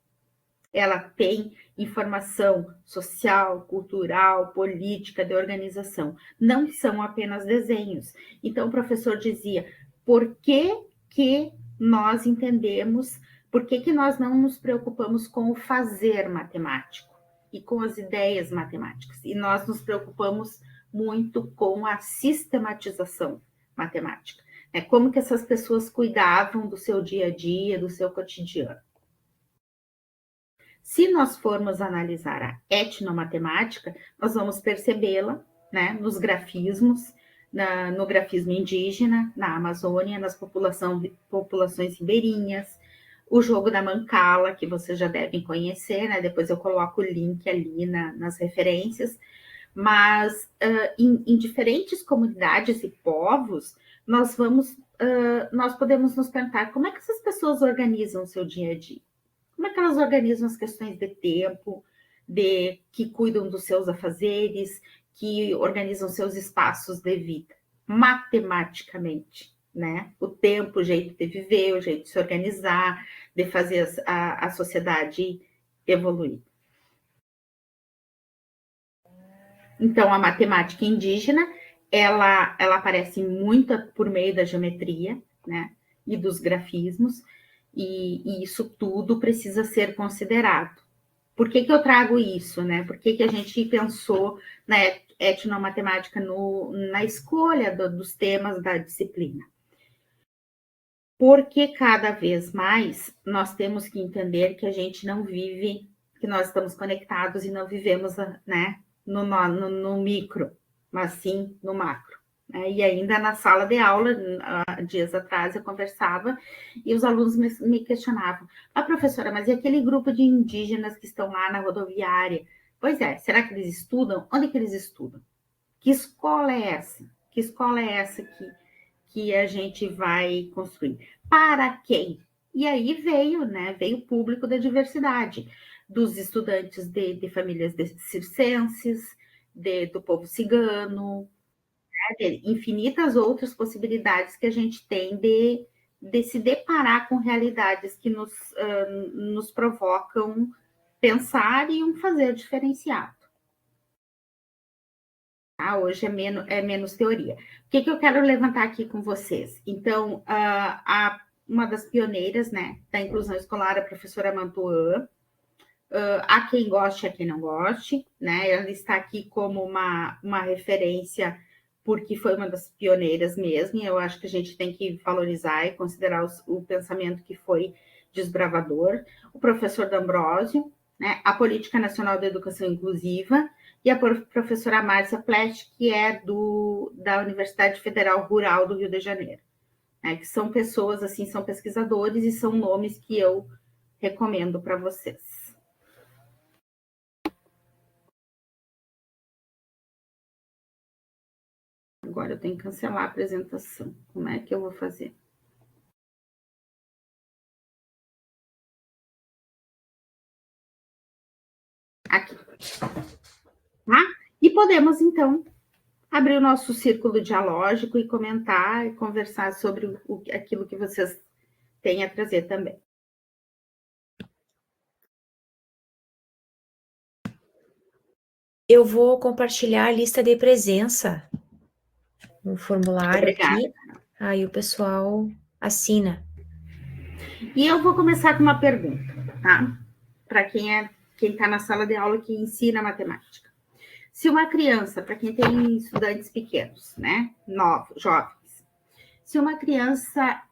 ela tem informação social, cultural, política, de organização. Não são apenas desenhos. Então, o professor dizia, por que nós entendemos, por que nós não nos preocupamos com o fazer matemático e com as ideias matemáticas? E nós nos preocupamos muito com a sistematização matemática. Né? Como que essas pessoas cuidavam do seu dia a dia, do seu cotidiano. Se nós formos analisar a etnomatemática, nós vamos percebê-la, né, nos grafismos, no grafismo indígena, na Amazônia, nas populações ribeirinhas, o jogo da mancala, que vocês já devem conhecer, né? Depois eu coloco o link ali nas referências. Mas em diferentes comunidades e povos, nós podemos nos perguntar como é que essas pessoas organizam o seu dia a dia. Como é que elas organizam as questões de tempo, que cuidam dos seus afazeres, que organizam seus espaços de vida, matematicamente, né? O tempo, o jeito de viver, o jeito de se organizar, de fazer a sociedade evoluir. Então, a matemática indígena, ela aparece muito por meio da geometria, né? E dos grafismos, e isso tudo precisa ser considerado. Por que eu trago isso, né? Por que a gente pensou na etnomatemática na escolha dos temas da disciplina? Porque cada vez mais nós temos que entender que a gente não vive, que nós estamos conectados e não vivemos, né, no micro, mas sim no macro. E ainda na sala de aula, dias atrás, eu conversava e os alunos me questionavam: professora, mas e aquele grupo de indígenas que estão lá na rodoviária? Pois é, será que eles estudam? Onde que eles estudam? Que escola é essa? Que escola é essa que a gente vai construir? Para quem? E aí veio o público da diversidade, dos estudantes de famílias circenses, do povo cigano, de infinitas outras possibilidades que a gente tem de se deparar com realidades que nos provocam pensar e um fazer diferenciado. Hoje é menos teoria. O que eu quero levantar aqui com vocês? Então, uma das pioneiras, né, da inclusão escolar, a professora Mantuan, há quem goste, há quem não goste, né? Ela está aqui como uma referência porque foi uma das pioneiras mesmo, e eu acho que a gente tem que valorizar e considerar o pensamento que foi desbravador. O professor D'Ambrosio, né, a Política Nacional da Educação Inclusiva, e a professora Márcia Plech, que é da Universidade Federal Rural do Rio de Janeiro, né, que são pessoas, assim, são pesquisadores e são nomes que eu recomendo para vocês. Agora eu tenho que cancelar a apresentação. Como é que eu vou fazer? Aqui. Tá? E podemos, então, abrir o nosso círculo dialógico e comentar e conversar sobre aquilo que vocês têm a trazer também. Eu vou compartilhar a lista de presença no formulário. Obrigada. Aqui. Aí o pessoal assina. E eu vou começar com uma pergunta, tá? Para quem está na sala de aula que ensina matemática. Se uma criança, para quem tem estudantes pequenos, né, jovens, se uma criança,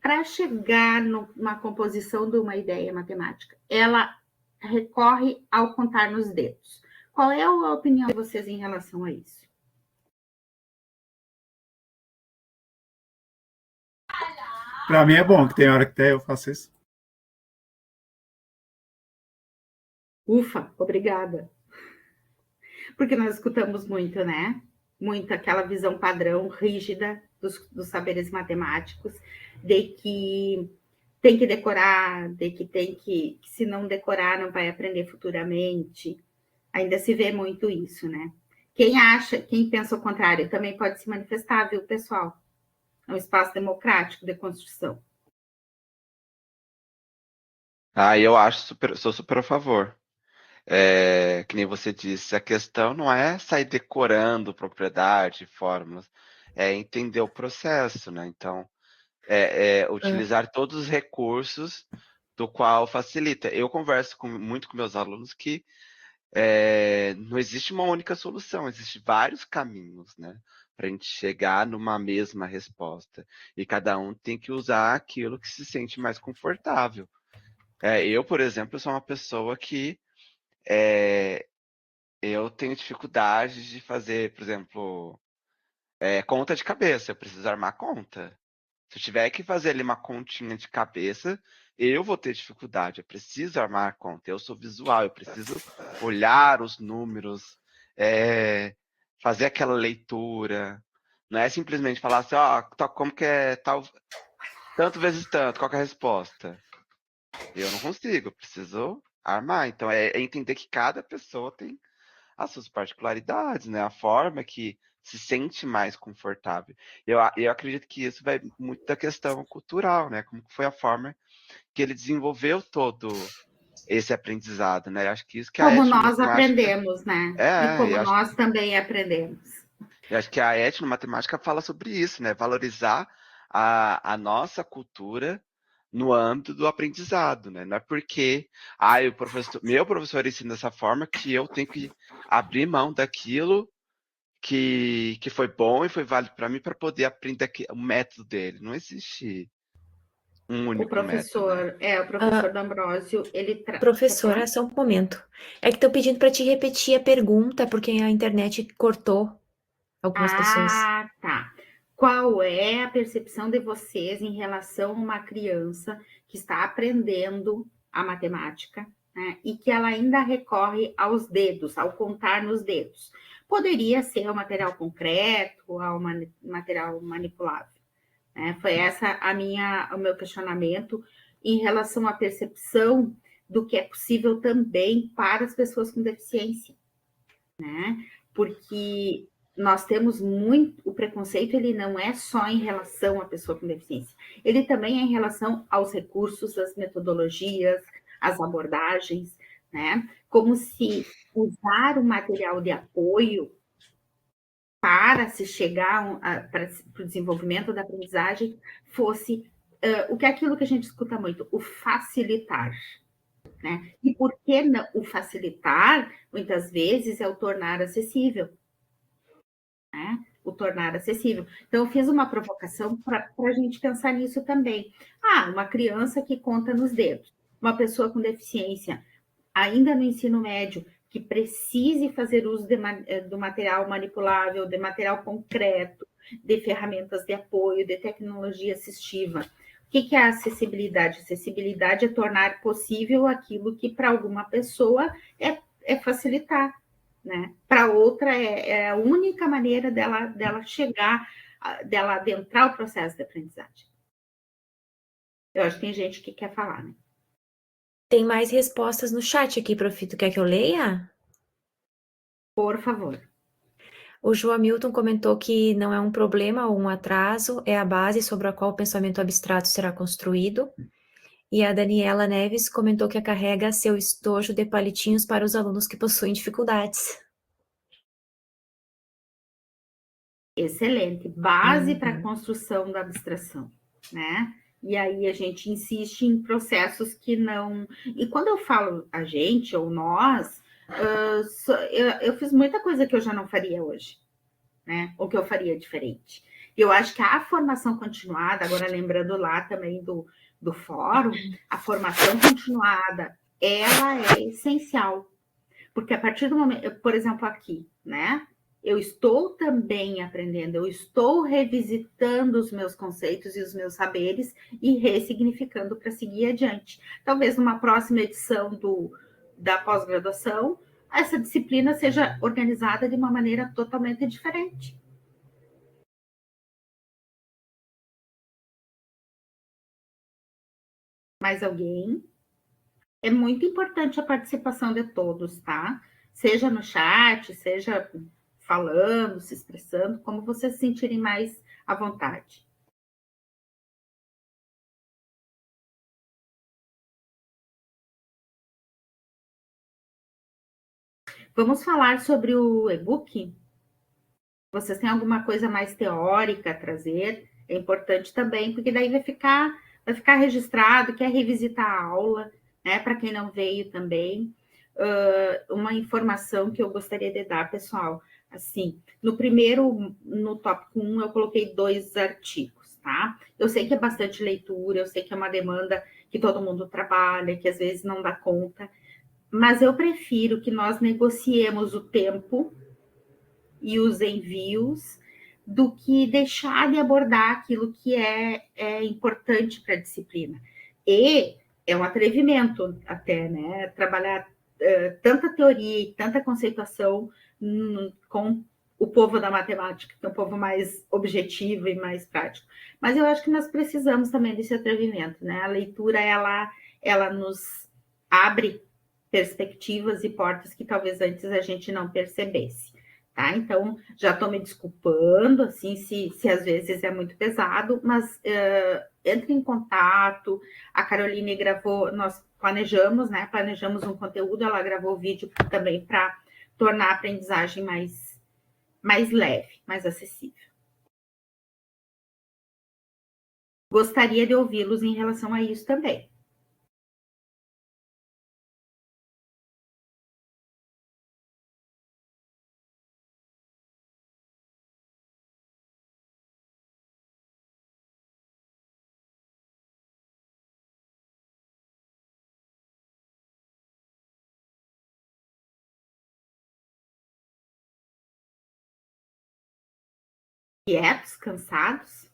para chegar numa composição de uma ideia matemática, ela recorre ao contar nos dedos. Qual é a opinião de vocês em relação a isso? Para mim é bom, que tem hora que eu faço isso. Ufa, obrigada. Porque nós escutamos muito, né? Muito aquela visão padrão, rígida dos saberes matemáticos, de que tem que decorar, de que tem que se não decorar não vai aprender futuramente. Ainda se vê muito isso, né? Quem pensa o contrário também pode se manifestar, viu, pessoal? É um espaço democrático de construção. Eu sou super a favor. Que nem você disse, a questão não é sair decorando propriedade, fórmulas, é entender o processo, né? Então, utilizar todos os recursos do qual facilita. Eu converso muito com meus alunos que não existe uma única solução, existem vários caminhos, né? Para a gente chegar numa mesma resposta. E cada um tem que usar aquilo que se sente mais confortável. Eu, por exemplo, sou uma pessoa que eu tenho dificuldade de fazer, por exemplo, conta de cabeça. Eu preciso armar conta. Se eu tiver que fazer ali uma continha de cabeça, eu vou ter dificuldade. Eu preciso armar a conta. Eu sou visual, eu preciso olhar os números, fazer aquela leitura. Não é simplesmente falar assim, como que é tal, tanto vezes tanto, qual que é a resposta? Eu não consigo, eu preciso armar. Então, é entender que cada pessoa tem as suas particularidades, né? A forma que se sente mais confortável. Eu acredito que isso vai muito da questão cultural, né? Como foi a forma que ele desenvolveu todo esse aprendizado, né? Eu acho que isso que a Como nós etnomatemática... aprendemos, né? E como nós também aprendemos. Eu acho que a etnomatemática fala sobre isso, né? Valorizar a nossa cultura no âmbito do aprendizado, né? Não é porque meu professor ensina dessa forma que eu tenho que abrir mão daquilo que foi bom e foi válido para mim para poder aprender o método dele. Não existe um único método, né? O professor D'Ambrosio, ele Professora, só um momento. É que estão pedindo para te repetir a pergunta, porque a internet cortou algumas pessoas. Ah, tá. Qual é a percepção de vocês em relação a uma criança que está aprendendo a matemática, né, e que ela ainda recorre aos dedos, ao contar nos dedos? Poderia ser um material concreto, ou um material manipulável. Né? Foi essa o meu questionamento em relação à percepção do que é possível também para as pessoas com deficiência, né? Porque nós temos muito, o preconceito ele não é só em relação à pessoa com deficiência, ele também é em relação aos recursos, às metodologias, às abordagens, né? Como se usar o material de apoio para se chegar para o desenvolvimento da aprendizagem fosse aquilo que a gente escuta muito, o facilitar. Né? E por que não? O facilitar, muitas vezes, é o tornar acessível. Né? O tornar acessível. Então, eu fiz uma provocação para a gente pensar nisso também. Uma criança que conta nos dedos, uma pessoa com deficiência, ainda no ensino médio, que precise fazer uso do material manipulável, de material concreto, de ferramentas de apoio, de tecnologia assistiva. O que é a acessibilidade? Acessibilidade é tornar possível aquilo que para alguma pessoa é facilitar, né? Para outra é a única maneira dela chegar, dela adentrar o processo de aprendizagem. Eu acho que tem gente que quer falar, né? Tem mais respostas no chat aqui, Prof. Tu quer que eu leia? Por favor. O João Hamilton comentou que não é um problema ou um atraso, é a base sobre a qual o pensamento abstrato será construído. E a Daniela Neves comentou que carrega seu estojo de palitinhos para os alunos que possuem dificuldades. Excelente. Base para a construção da abstração, né? E aí a gente insiste em processos que não... E quando eu falo a gente ou nós, eu fiz muita coisa que eu já não faria hoje, né? Ou que eu faria diferente. Eu acho que a formação continuada, agora lembrando lá também do fórum, a formação continuada, ela é essencial. Porque a partir do momento, por exemplo, aqui, né? Eu estou também aprendendo, eu estou revisitando os meus conceitos e os meus saberes e ressignificando para seguir adiante. Talvez numa próxima edição da pós-graduação, essa disciplina seja organizada de uma maneira totalmente diferente. Mais alguém? É muito importante a participação de todos, tá? Seja no chat, seja falando, se expressando, como vocês se sentirem mais à vontade. Vamos falar sobre o e-book? Vocês têm alguma coisa mais teórica a trazer? É importante também, porque daí vai ficar registrado, quer revisitar a aula, né? Para quem não veio também. Uma informação que eu gostaria de dar, pessoal. Assim, no tópico 1, eu coloquei 2 artigos, tá? Eu sei que é bastante leitura, eu sei que é uma demanda que todo mundo trabalha, que às vezes não dá conta, mas eu prefiro que nós negociemos o tempo e os envios do que deixar de abordar aquilo que é importante para a disciplina. E é um atrevimento até, né? Trabalhar tanta teoria e tanta conceituação com o povo da matemática, que é um povo mais objetivo e mais prático. Mas eu acho que nós precisamos também desse atrevimento, né? A leitura, ela nos abre perspectivas e portas que talvez antes a gente não percebesse. Tá? Então, já estou me desculpando, assim, se às vezes é muito pesado, mas entre em contato. A Caroline gravou, nós planejamos, né? Planejamos um conteúdo, ela gravou o vídeo também para tornar a aprendizagem mais leve, mais acessível. Gostaria de ouvi-los em relação a isso também. Quietos, cansados?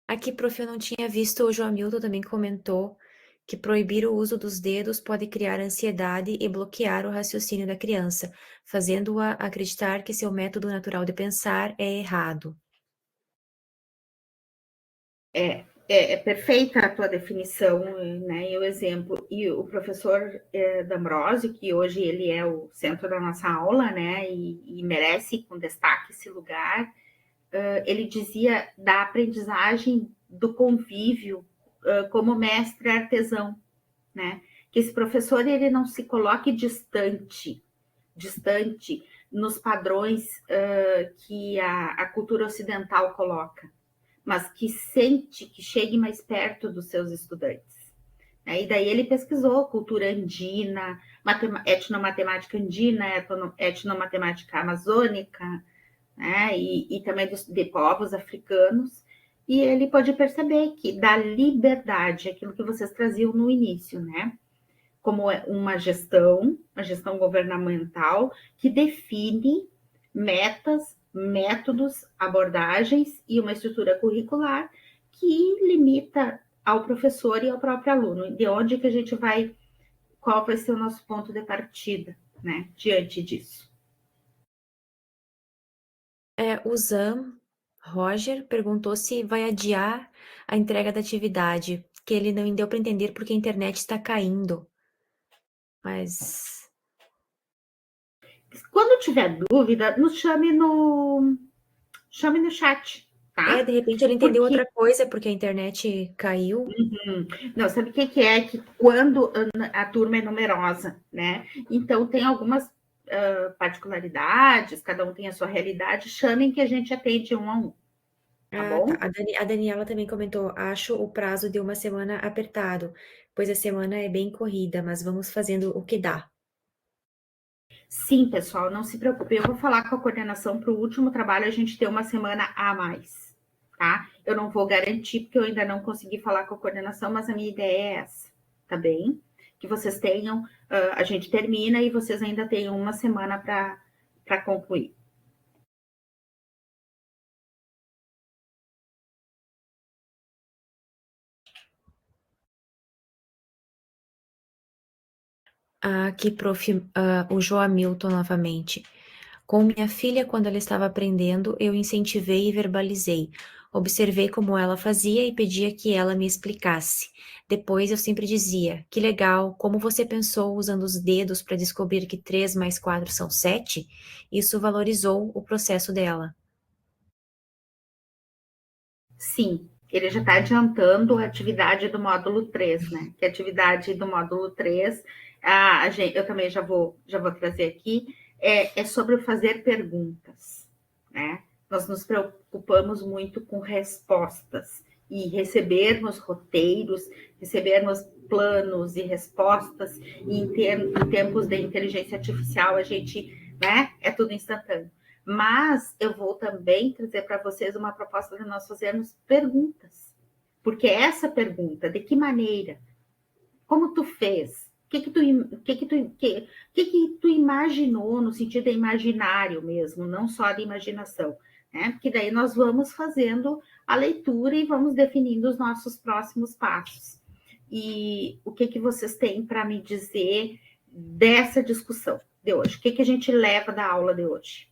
Aqui, prof, eu não tinha visto, o João Milton também comentou que proibir o uso dos dedos pode criar ansiedade e bloquear o raciocínio da criança, fazendo-a acreditar que seu método natural de pensar é errado. É perfeita a tua definição, né, e o exemplo. E o professor D'Ambrosio, que hoje ele é o centro da nossa aula, né, e merece com destaque esse lugar, ele dizia da aprendizagem do convívio como mestre artesão, né, que esse professor ele não se coloque distante nos padrões que a cultura ocidental coloca, mas que sente que chegue mais perto dos seus estudantes. E daí ele pesquisou cultura andina, etnomatemática andina, etnomatemática amazônica, né? E também de povos africanos, e ele pode perceber que da liberdade, aquilo que vocês traziam no início, né? Como uma gestão governamental que define metas, métodos, abordagens e uma estrutura curricular que limita ao professor e ao próprio aluno. De onde que a gente vai, qual vai ser o nosso ponto de partida, né, diante disso? O Zam Roger perguntou se vai adiar a entrega da atividade, que ele não deu para entender porque a internet está caindo. Mas Quando tiver dúvida, nos chame no chat, tá? de repente ele entendeu outra coisa porque a internet caiu. Não, sabe o que é? Que quando a turma é numerosa, né? Então tem algumas particularidades, cada um tem a sua realidade, chamem que a gente atende um a um. Tá bom? Tá. A Daniela também comentou, acho o prazo de uma semana apertado, pois a semana é bem corrida, mas vamos fazendo o que dá. Sim, pessoal, não se preocupe. Eu vou falar com a coordenação para o último trabalho a gente ter uma semana a mais, tá? Eu não vou garantir, porque eu ainda não consegui falar com a coordenação, mas a minha ideia é essa, tá bem? Que vocês tenham, a gente termina e vocês ainda tenham uma semana para concluir. Aqui, prof, o Joamilton novamente. Com minha filha, quando ela estava aprendendo, eu incentivei e verbalizei. Observei como ela fazia e pedia que ela me explicasse. Depois eu sempre dizia: que legal, como você pensou usando os dedos para descobrir que 3 mais 4 são 7? Isso valorizou o processo dela. Sim, ele já está adiantando a atividade do módulo 3, né? Que a atividade do módulo 3, eu também já vou trazer aqui, é sobre o fazer perguntas, né? Nós nos preocupamos muito com respostas e recebermos roteiros, recebermos planos e respostas, e em tempos de inteligência artificial a gente, né? É tudo instantâneo. Mas eu vou também trazer para vocês uma proposta de nós fazermos perguntas. Porque essa pergunta, de que maneira? Como tu fez? O que tu imaginou no sentido imaginário mesmo, não só de imaginação, né? Porque daí nós vamos fazendo a leitura e vamos definindo os nossos próximos passos. E o que vocês têm para me dizer dessa discussão de hoje? O que a gente leva da aula de hoje?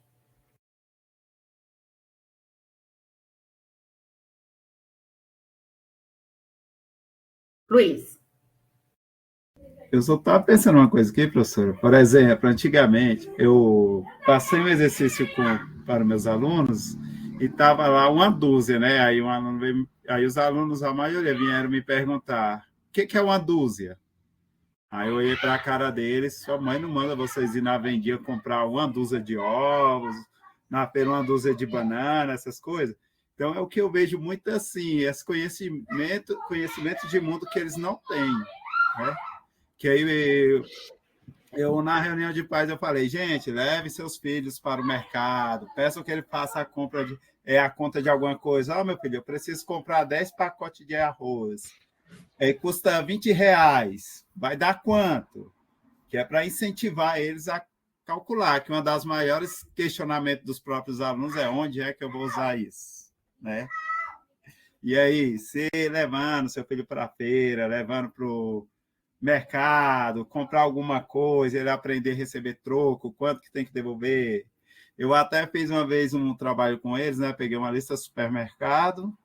Luiz. Eu só estava pensando uma coisa aqui, professora. Por exemplo, antigamente, eu passei um exercício para meus alunos e estava lá uma dúzia, né? Aí os alunos, a maioria, vieram me perguntar: o que é uma dúzia? Aí eu olhei para a cara deles: sua mãe não manda vocês ir na vendinha comprar uma dúzia de ovos, na feira uma dúzia de banana, essas coisas. Então, é o que eu vejo muito assim, esse conhecimento de mundo que eles não têm, né? Que aí eu, na reunião de pais, eu falei: gente, leve seus filhos para o mercado, peçam que ele faça a conta de alguma coisa. Meu filho, eu preciso comprar 10 pacotes de arroz. Custa R$20. Vai dar quanto? Que é para incentivar eles a calcular, que uma das maiores questionamentos dos próprios alunos é: onde é que eu vou usar isso? Né? E aí, você levando seu filho para a feira, levando para o mercado, comprar alguma coisa, ele aprender a receber troco, quanto que tem que devolver. Eu até fiz uma vez um trabalho com eles, né? Peguei uma lista do supermercado,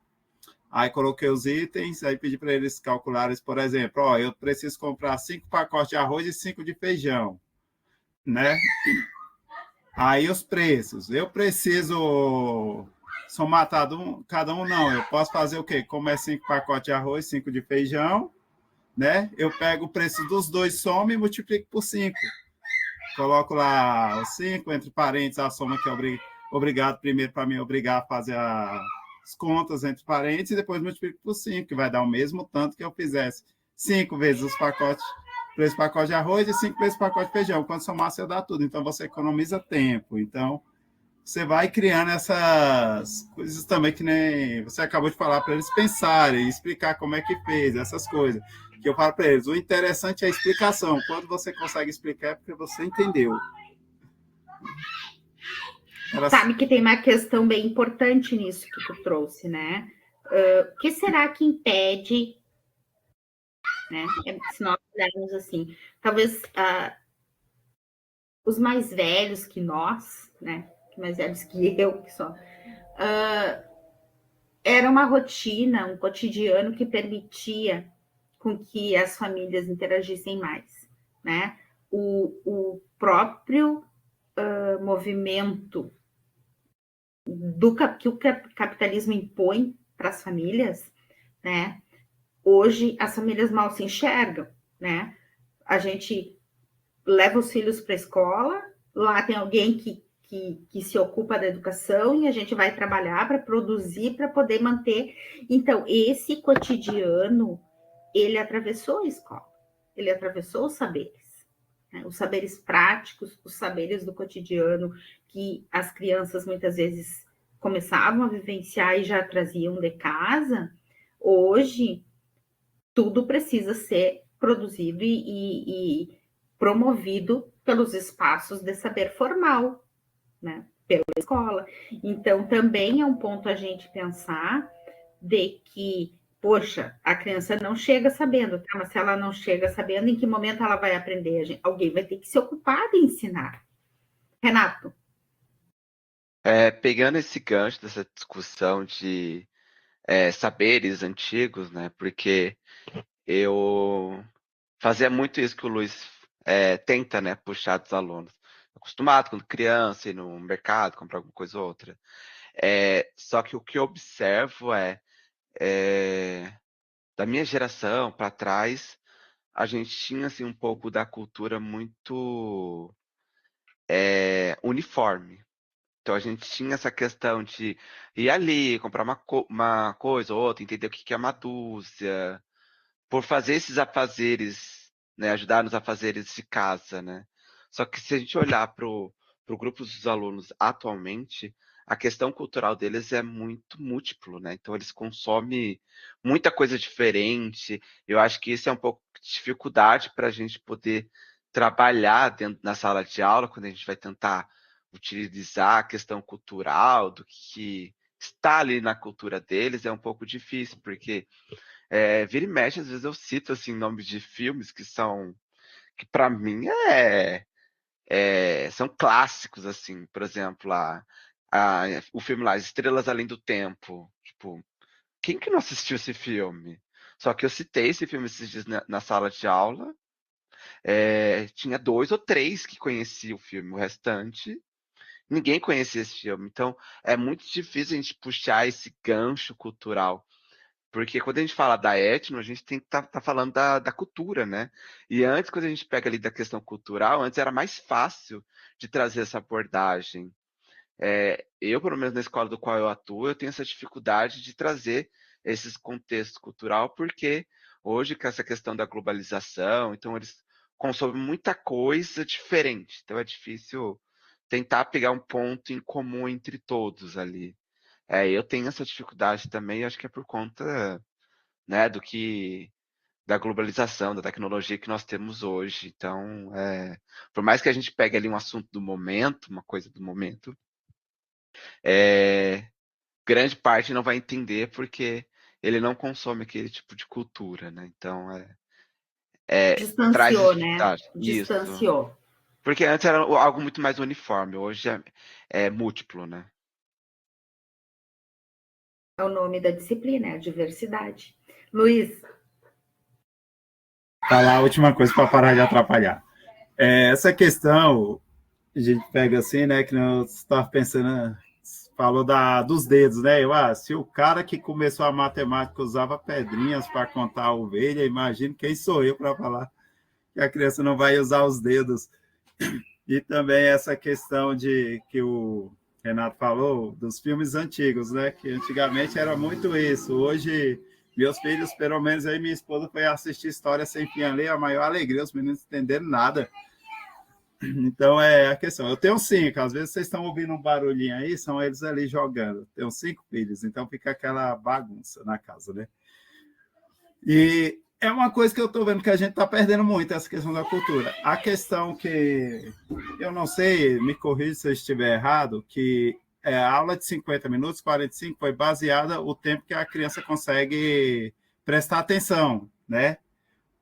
aí coloquei os itens, aí pedi para eles calcularem, por exemplo, eu preciso comprar 5 pacotes de arroz e 5 de feijão, né? Aí os preços, eu preciso somar cada um, não, eu posso fazer o quê? Como é 5 pacotes de arroz, 5 de feijão, né? Eu pego o preço dos dois, somo e multiplico por 5. Coloco lá os 5, entre parênteses, a soma que é obrigado primeiro para me obrigar a fazer as contas entre parênteses, e depois multiplico por 5, que vai dar o mesmo tanto que eu fizesse 5 vezes os pacotes, 3 pacotes de arroz e 5 vezes o pacote de feijão. Quando somar, você dá tudo. Então, você economiza tempo. Então, você vai criando essas coisas também que nem você acabou de falar, para eles pensarem, explicar como é que fez, essas coisas. Que eu falo para eles: o interessante é a explicação. Quando você consegue explicar, é porque você entendeu. Sabe que tem uma questão bem importante nisso que tu trouxe, né? O que será que impede, né? Se nós olharmos assim, talvez os mais velhos que nós, né? Mais velhos que eu, que só. Era uma rotina, um cotidiano que permitia com que as famílias interagissem mais, né? O próprio movimento que o capitalismo impõe para as famílias, né? Hoje as famílias mal se enxergam, né? A gente leva os filhos para a escola, lá tem alguém que se ocupa da educação e a gente vai trabalhar para produzir, para poder manter. Então, esse cotidiano, ele atravessou a escola, ele atravessou os saberes práticos, os saberes do cotidiano, que as crianças muitas vezes começavam a vivenciar e já traziam de casa. Hoje, tudo precisa ser produzido e promovido pelos espaços de saber formal, né? Pela escola. Então, também é um ponto a gente pensar de que Poxa, a criança não chega sabendo, tá? Mas se ela não chega sabendo, em que momento ela vai aprender? Alguém vai ter que se ocupar de ensinar. Renato. Pegando esse gancho dessa discussão de saberes antigos, né? Porque eu fazia muito isso que o Luiz tenta, né? Puxar dos alunos. Acostumado quando criança, ir no mercado, comprar alguma coisa ou outra. Só que o que eu observo da minha geração para trás, a gente tinha assim, um pouco da cultura muito uniforme. Então a gente tinha essa questão de ir ali, comprar uma coisa ou outra, entender o que que é uma dúzia, por fazer esses afazeres, né, ajudar nos afazeres de casa, né. Só que se a gente olhar para o grupo dos alunos atualmente, a questão cultural deles é muito múltiplo, né, então eles consomem muita coisa diferente. Eu acho que isso é um pouco de dificuldade para a gente poder trabalhar dentro na sala de aula, quando a gente vai tentar utilizar a questão cultural, do que está ali na cultura deles, é um pouco difícil, porque vira e mexe, às vezes eu cito assim nomes de filmes que para mim são clássicos, assim, por exemplo, o filme lá, Estrelas Além do Tempo. Tipo, quem que não assistiu esse filme? Só que eu citei esse filme esses dias na sala de aula. Tinha 2 ou 3 que conheciam o filme, o restante ninguém conhecia esse filme. Então é muito difícil a gente puxar esse gancho cultural. Porque quando a gente fala da etno, a gente tem que tá falando da cultura, né? E antes, quando a gente pega ali da questão cultural, antes era mais fácil de trazer essa abordagem. Eu, pelo menos na escola do qual eu atuo, eu tenho essa dificuldade de trazer esses contextos cultural, porque hoje, com essa questão da globalização, então eles consomem muita coisa diferente. Então é difícil tentar pegar um ponto em comum entre todos ali. Eu tenho essa dificuldade também, acho que é por conta, né, da globalização, da tecnologia que nós temos hoje. Então, por mais que a gente pegue ali um assunto do momento, uma coisa do momento, grande parte não vai entender porque ele não consome aquele tipo de cultura, né? Então, traz Distanciou, né? dificuldade. Isso. Distanciou. Porque antes era algo muito mais uniforme, hoje é múltiplo, né? É o nome da disciplina, é a diversidade. Luiz. Falar a última coisa para parar de atrapalhar. Essa questão, a gente pega assim, né, que eu estava pensando, falou dos dedos, né? Se o cara que começou a matemática usava pedrinhas para contar a ovelha, imagino quem sou eu para falar que a criança não vai usar os dedos. E também essa questão de que o Renato falou dos filmes antigos, né? Que antigamente era muito isso. Hoje, meus filhos, pelo menos aí minha esposa foi assistir História Sem Fim ali, a maior alegria, os meninos não entenderam nada. Então é a questão. Eu tenho 5, às vezes vocês estão ouvindo um barulhinho aí, são eles ali jogando. Tenho 5 filhos, então fica aquela bagunça na casa, né? E é uma coisa que eu estou vendo que a gente está perdendo muito, essa questão da cultura. A questão que eu não sei, me corrija se eu estiver errado, que a aula de 50 minutos, 45, foi baseada o tempo que a criança consegue prestar atenção, né?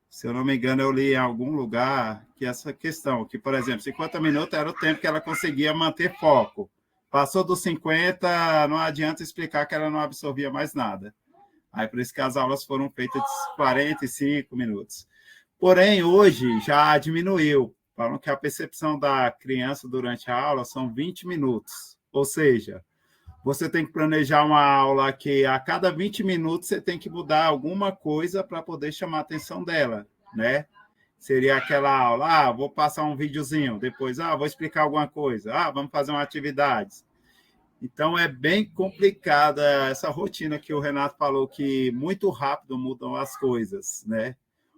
Se eu não me engano, eu li em algum lugar que essa questão, que, por exemplo, 50 minutos era o tempo que ela conseguia manter foco. Passou dos 50, não adianta explicar que ela não absorvia mais nada. Aí, por isso que as aulas foram feitas de 45 minutos. Porém, hoje já diminuiu. Falam que a percepção da criança durante a aula são 20 minutos. Ou seja, você tem que planejar uma aula que a cada 20 minutos você tem que mudar alguma coisa para poder chamar a atenção dela, né? Seria aquela aula, vou passar um videozinho, depois, vou explicar alguma coisa, vamos fazer uma atividade. Então, é bem complicada essa rotina que o Renato falou, que muito rápido mudam as coisas, né?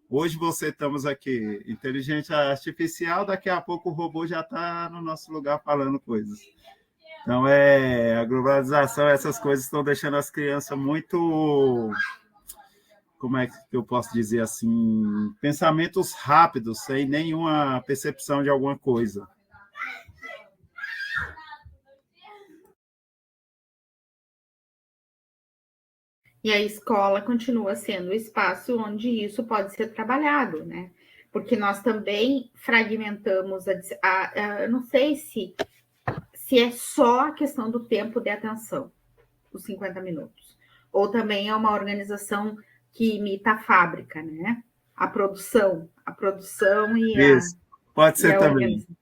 Hoje estamos aqui, inteligência artificial, daqui a pouco o robô já está no nosso lugar falando coisas. Então, a globalização, essas coisas estão deixando as crianças muito, como é que eu posso dizer assim, pensamentos rápidos, sem nenhuma percepção de alguma coisa. E a escola continua sendo o espaço onde isso pode ser trabalhado, né? Porque nós também fragmentamos eu não sei se é só a questão do tempo de atenção, os 50 minutos, ou também é uma organização que imita a fábrica, né? A produção Isso, pode e ser a também. organização.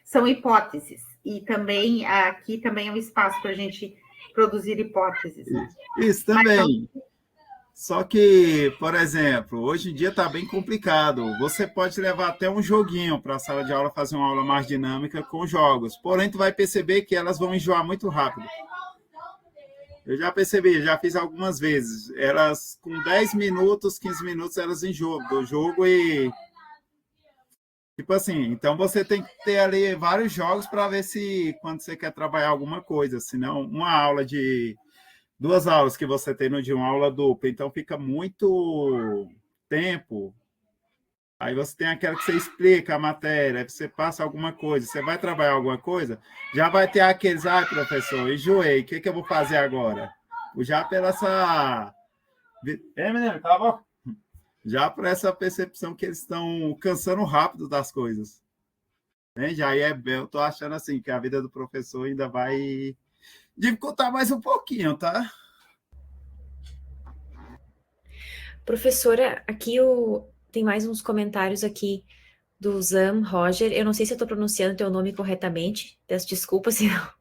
São hipóteses, e também aqui também é um espaço para a gente produzir hipóteses, né? Isso também. Só que, por exemplo, hoje em dia está bem complicado. Você pode levar até um joguinho para a sala de aula, fazer uma aula mais dinâmica com jogos. Porém, tu vai perceber que elas vão enjoar muito rápido. Eu já percebi, já fiz algumas vezes. Elas, com 10 minutos, 15 minutos, elas enjoam do jogo e... Tipo assim, então você tem que ter ali vários jogos para ver se, quando você quer trabalhar alguma coisa, senão uma aula de... 2 aulas que você tem no dia, uma aula dupla, então fica muito tempo. Aí você tem aquela que você explica a matéria, aí você passa alguma coisa, você vai trabalhar alguma coisa, já vai ter aqueles, professor, enjoei, o que eu vou fazer agora? Já pela essa... menino, tá bom? Já por essa percepção que eles estão cansando rápido das coisas. Entende? Aí eu tô achando assim, que a vida do professor ainda vai dificultar mais um pouquinho, tá? Professora, aqui tem mais uns comentários aqui do Zam Roger. Eu não sei se eu estou pronunciando teu nome corretamente, peço desculpas se não.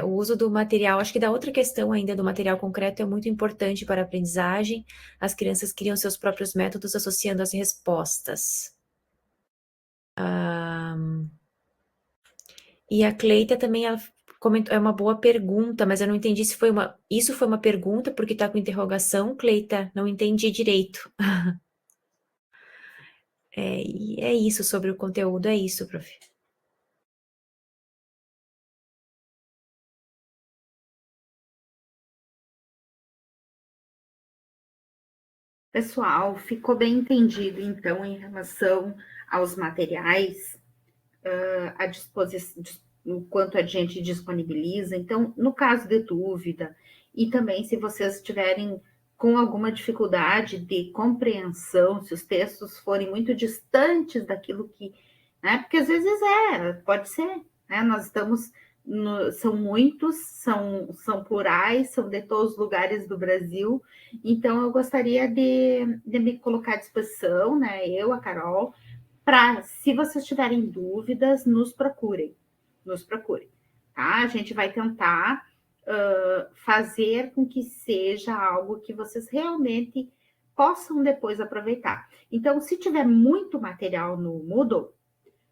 O uso do material, acho que da outra questão ainda do material concreto é muito importante para a aprendizagem. As crianças criam seus próprios métodos associando as respostas. E a Cleita também comentou, é uma boa pergunta, mas eu não entendi se isso foi uma pergunta, porque está com interrogação, Cleita, não entendi direito. E é isso sobre o conteúdo, é isso, prof. Pessoal, ficou bem entendido, então, em relação aos materiais, à disposição, o quanto a gente disponibiliza. Então, no caso de dúvida, e também se vocês estiverem com alguma dificuldade de compreensão, se os textos forem muito distantes daquilo que... Né? Porque às vezes pode ser, né? Nós estamos... são muitos, são plurais, são de todos os lugares do Brasil, então eu gostaria de me colocar à disposição, né? Eu, a Carol, para, se vocês tiverem dúvidas, nos procurem, tá? A gente vai tentar fazer com que seja algo que vocês realmente possam depois aproveitar. Então, se tiver muito material no Moodle,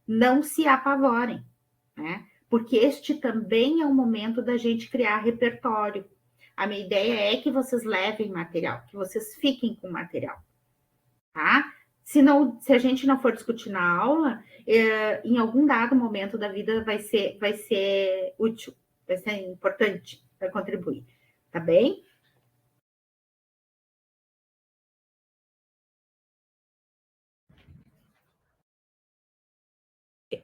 não se apavorem, né? Porque este também é o momento da gente criar repertório. A minha ideia é que vocês levem material, que vocês fiquem com material, tá? Se a gente não for discutir na aula, em algum dado momento da vida vai ser útil, vai ser importante, vai contribuir, tá bem?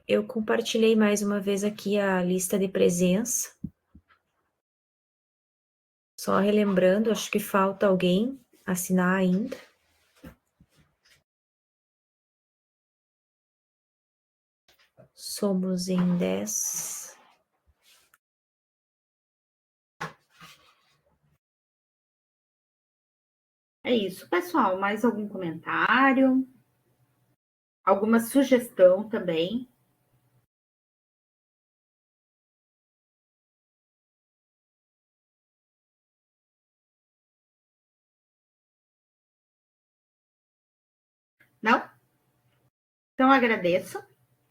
Eu compartilhei mais uma vez aqui a lista de presença. Só relembrando, acho que falta alguém assinar ainda. Somos em 10. É isso, pessoal. Mais algum comentário? Alguma sugestão também? Não? Então, agradeço,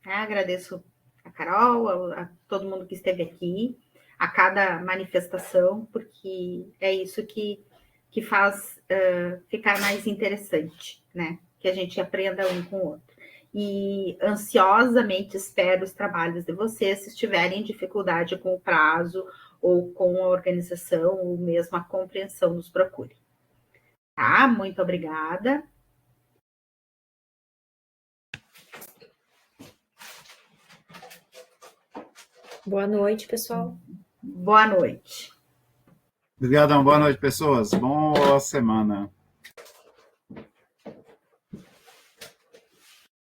né? Agradeço a Carol, a todo mundo que esteve aqui, a cada manifestação, porque é isso que faz ficar mais interessante, né? Que a gente aprenda um com o outro. E ansiosamente espero os trabalhos de vocês, se estiverem dificuldade com o prazo, ou com a organização, ou mesmo a compreensão, nos procure. Tá? Muito obrigada. Boa noite, pessoal. Boa noite. Obrigadão, boa noite, pessoas. Boa semana.